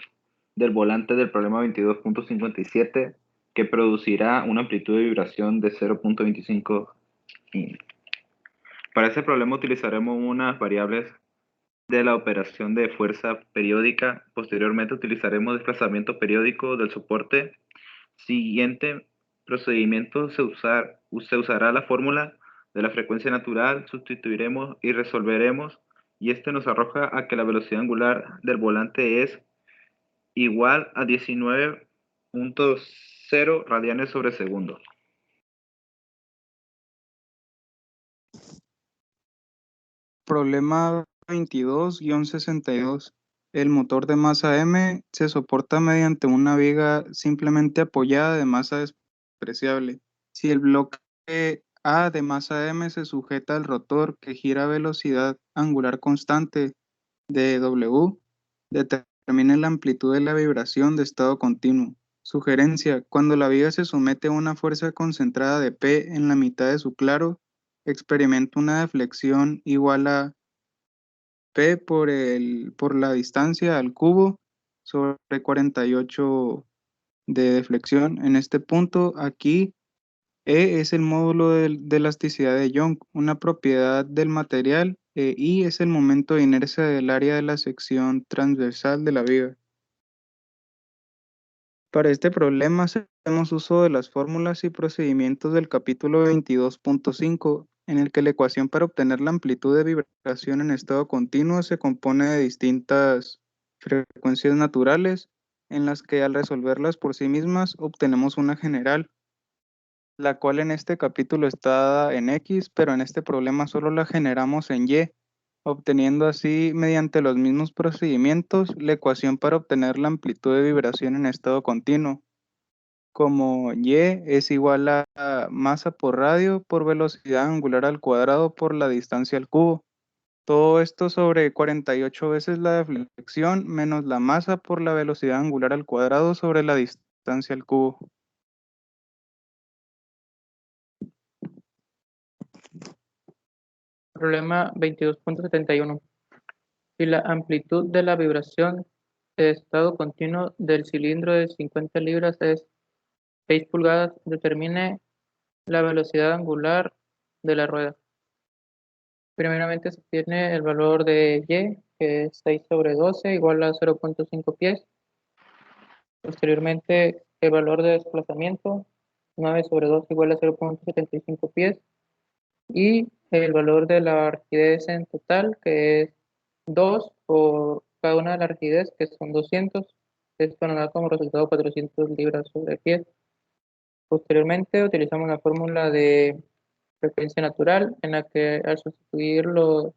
del volante del problema 22.57 que producirá una amplitud de vibración de 0.25 in. Para este problema utilizaremos unas variables de la operación de fuerza periódica. Posteriormente utilizaremos desplazamiento periódico del soporte. Siguiente procedimiento se usará la fórmula de la frecuencia natural, sustituiremos y resolveremos, y este nos arroja a que la velocidad angular del volante es igual a 19.0 radianes sobre segundo. Problema 22-62. El motor de masa M se soporta mediante una viga simplemente apoyada de masa despreciable. Si el bloque A de masa M se sujeta al rotor que gira a velocidad angular constante de W, determine la amplitud de la vibración de estado continuo. Sugerencia: cuando la viga se somete a una fuerza concentrada de P en la mitad de su claro, experimenta una deflexión igual a P por la distancia al cubo sobre 48 de deflexión. En este punto, aquí, E es el módulo de elasticidad de Young, una propiedad del material, e I es el momento de inercia del área de la sección transversal de la viga. Para este problema hacemos uso de las fórmulas y procedimientos del capítulo 22.5, en el que la ecuación para obtener la amplitud de vibración en estado continuo se compone de distintas frecuencias naturales, en las que al resolverlas por sí mismas obtenemos una general, la cual en este capítulo está dada en X, pero en este problema solo la generamos en Y, obteniendo así, mediante los mismos procedimientos, la ecuación para obtener la amplitud de vibración en estado continuo, como Y es igual a masa por radio por velocidad angular al cuadrado por la distancia al cubo. Todo esto sobre 48 veces la deflexión menos la masa por la velocidad angular al cuadrado sobre la distancia al cubo. Problema 22.71. Si la amplitud de la vibración de estado continuo del cilindro de 50 libras es 6 pulgadas, determine la velocidad angular de la rueda. Primeramente se tiene el valor de Y, que es 6 sobre 12, igual a 0.5 pies. Posteriormente, el valor de desplazamiento, 9 sobre 2 igual a 0.75 pies. Y el valor de la rigidez en total, que es 2 por cada una de las rigidez, que son 200. Esto nos da como resultado 400 libras sobre pie. Posteriormente utilizamos la fórmula de frecuencia natural, en la que al sustituir los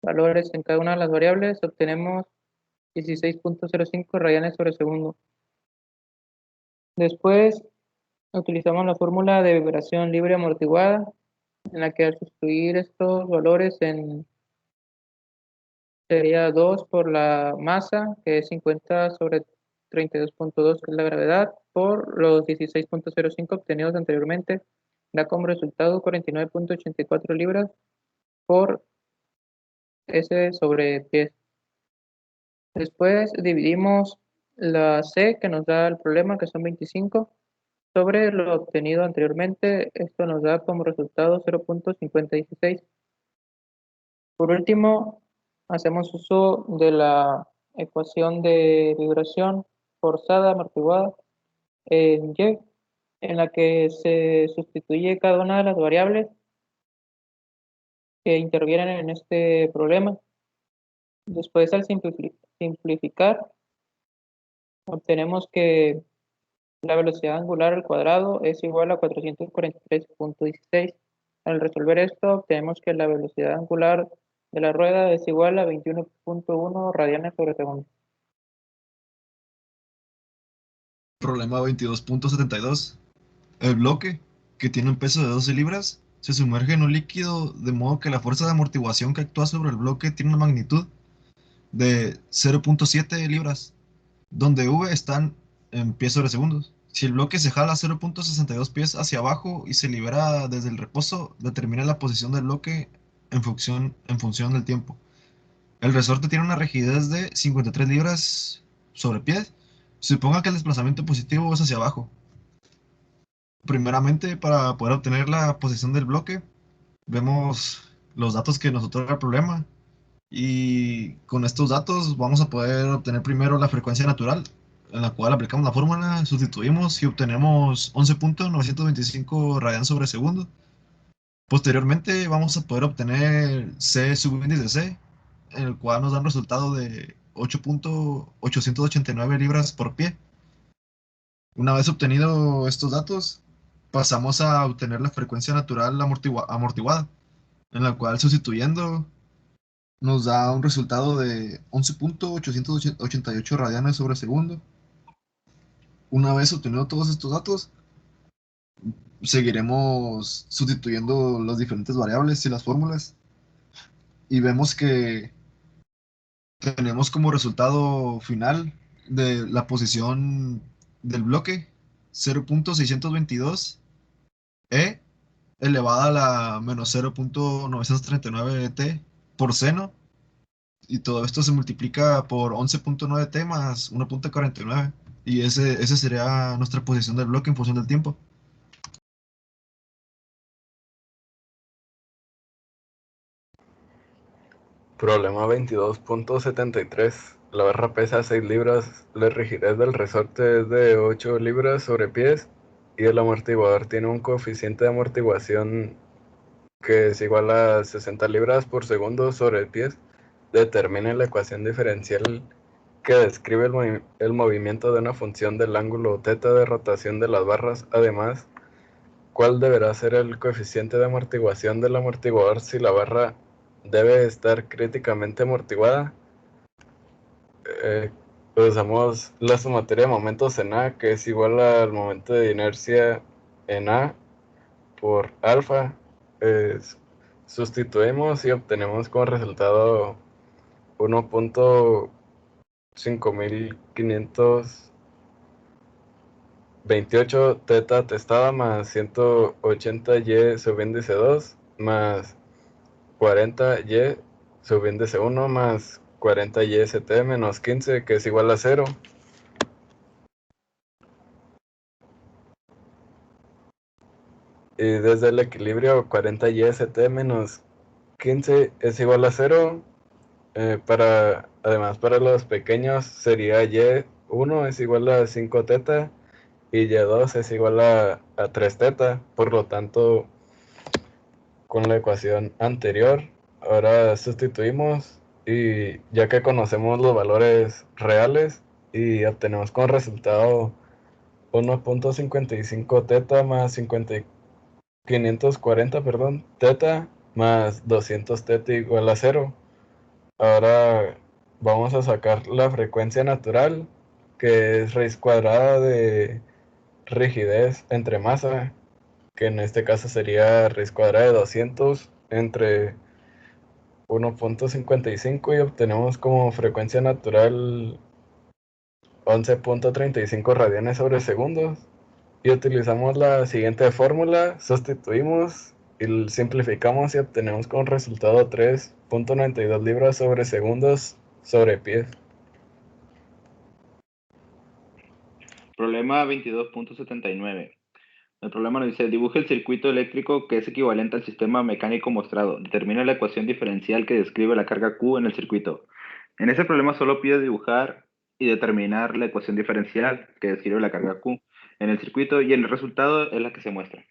valores en cada una de las variables obtenemos 16.05 radianes sobre segundo. Después utilizamos la fórmula de vibración libre amortiguada, en la que al sustituir estos valores sería 2 por la masa, que es 50 sobre 32.2, que es la gravedad, por los 16.05 obtenidos anteriormente, da como resultado 49.84 libras por S sobre 10. Después dividimos la C, que nos da el problema, que son 25, sobre lo obtenido anteriormente. Esto nos da como resultado 0.5016. Por último, hacemos uso de la ecuación de vibración forzada amortiguada en Y, en la que se sustituye cada una de las variables que intervienen en este problema. Después, al simplificar, obtenemos que la velocidad angular al cuadrado es igual a 443.16. Al resolver esto, obtenemos que la velocidad angular de la rueda es igual a 21.1 radianes sobre segundo. Problema 22.72. El bloque, que tiene un peso de 12 libras, se sumerge en un líquido de modo que la fuerza de amortiguación que actúa sobre el bloque tiene una magnitud de 0.7 libras, donde V están en pies sobre segundos. Si el bloque se jala 0.62 pies hacia abajo y se libera desde el reposo, determina la posición del bloque en función del tiempo. El resorte tiene una rigidez de 53 libras sobre pies. Suponga que el desplazamiento positivo es hacia abajo. Primeramente, para poder obtener la posición del bloque, vemos los datos que nos otorga el problema. Y con estos datos vamos a poder obtener primero la frecuencia natural, en la cual aplicamos la fórmula, sustituimos y obtenemos 11.925 radianes sobre segundo. Posteriormente vamos a poder obtener C subíndice C, en el cual nos da un resultado de 8.889 libras por pie. Una vez obtenido estos datos, pasamos a obtener la frecuencia natural amortiguada, en la cual sustituyendo nos da un resultado de 11.888 radianes sobre segundo. Una vez obtenido todos estos datos, seguiremos sustituyendo las diferentes variables y las fórmulas y vemos que tenemos como resultado final de la posición del bloque 0.622 E elevada a la menos 0.939 T por seno, y todo esto se multiplica por 11.9 T más 1.49, y ese sería nuestra posición del bloque en función del tiempo. Problema 22.73. La barra pesa 6 libras, la rigidez del resorte es de 8 libras sobre pies y el amortiguador tiene un coeficiente de amortiguación que es igual a 60 libras por segundo sobre pies. Determine la ecuación diferencial que describe el movimiento de una función del ángulo θ de rotación de las barras. Además, ¿cuál deberá ser el coeficiente de amortiguación del amortiguador si la barra debe estar críticamente amortiguada? Usamos la sumatoria de momentos en A, que es igual al momento de inercia en A por alfa. Sustituimos y obtenemos como resultado 1.5528 teta testada más 180 y subíndice 2 más 40 y subíndice 1 más 40 y st menos 15, que es igual a 0. Y desde el equilibrio 40 y st menos 15 es igual a 0. Además, para los pequeños sería y1 es igual a 5 teta y y2 es igual a 3 teta. Por lo tanto, con la ecuación anterior, ahora sustituimos, y ya que conocemos los valores reales, y obtenemos como resultado 1.55 teta más 540, teta más 200 teta igual a 0. Ahora vamos a sacar la frecuencia natural, que es raíz cuadrada de rigidez entre masa, que en este caso sería raíz cuadrada de 200 entre 1.55 y obtenemos como frecuencia natural 11.35 radianes sobre segundos. Y utilizamos la siguiente fórmula, sustituimos y simplificamos y obtenemos como resultado 3.92 libras sobre segundos sobre pies. Problema 22.79. El problema nos dice, dibuje el circuito eléctrico que es equivalente al sistema mecánico mostrado. Determina la ecuación diferencial que describe la carga Q en el circuito. En ese problema solo pide dibujar y determinar la ecuación diferencial que describe la carga Q en el circuito y el resultado es la que se muestra.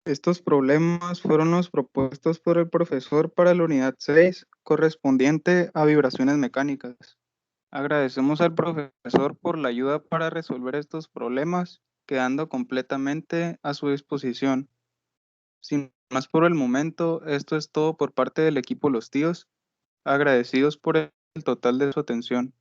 Estos problemas fueron los propuestos por el profesor para la unidad 6, correspondiente a vibraciones mecánicas. Agradecemos al profesor por la ayuda para resolver estos problemas, quedando completamente a su disposición. Sin más por el momento, esto es todo por parte del equipo Los Tíos, agradecidos por el total de su atención.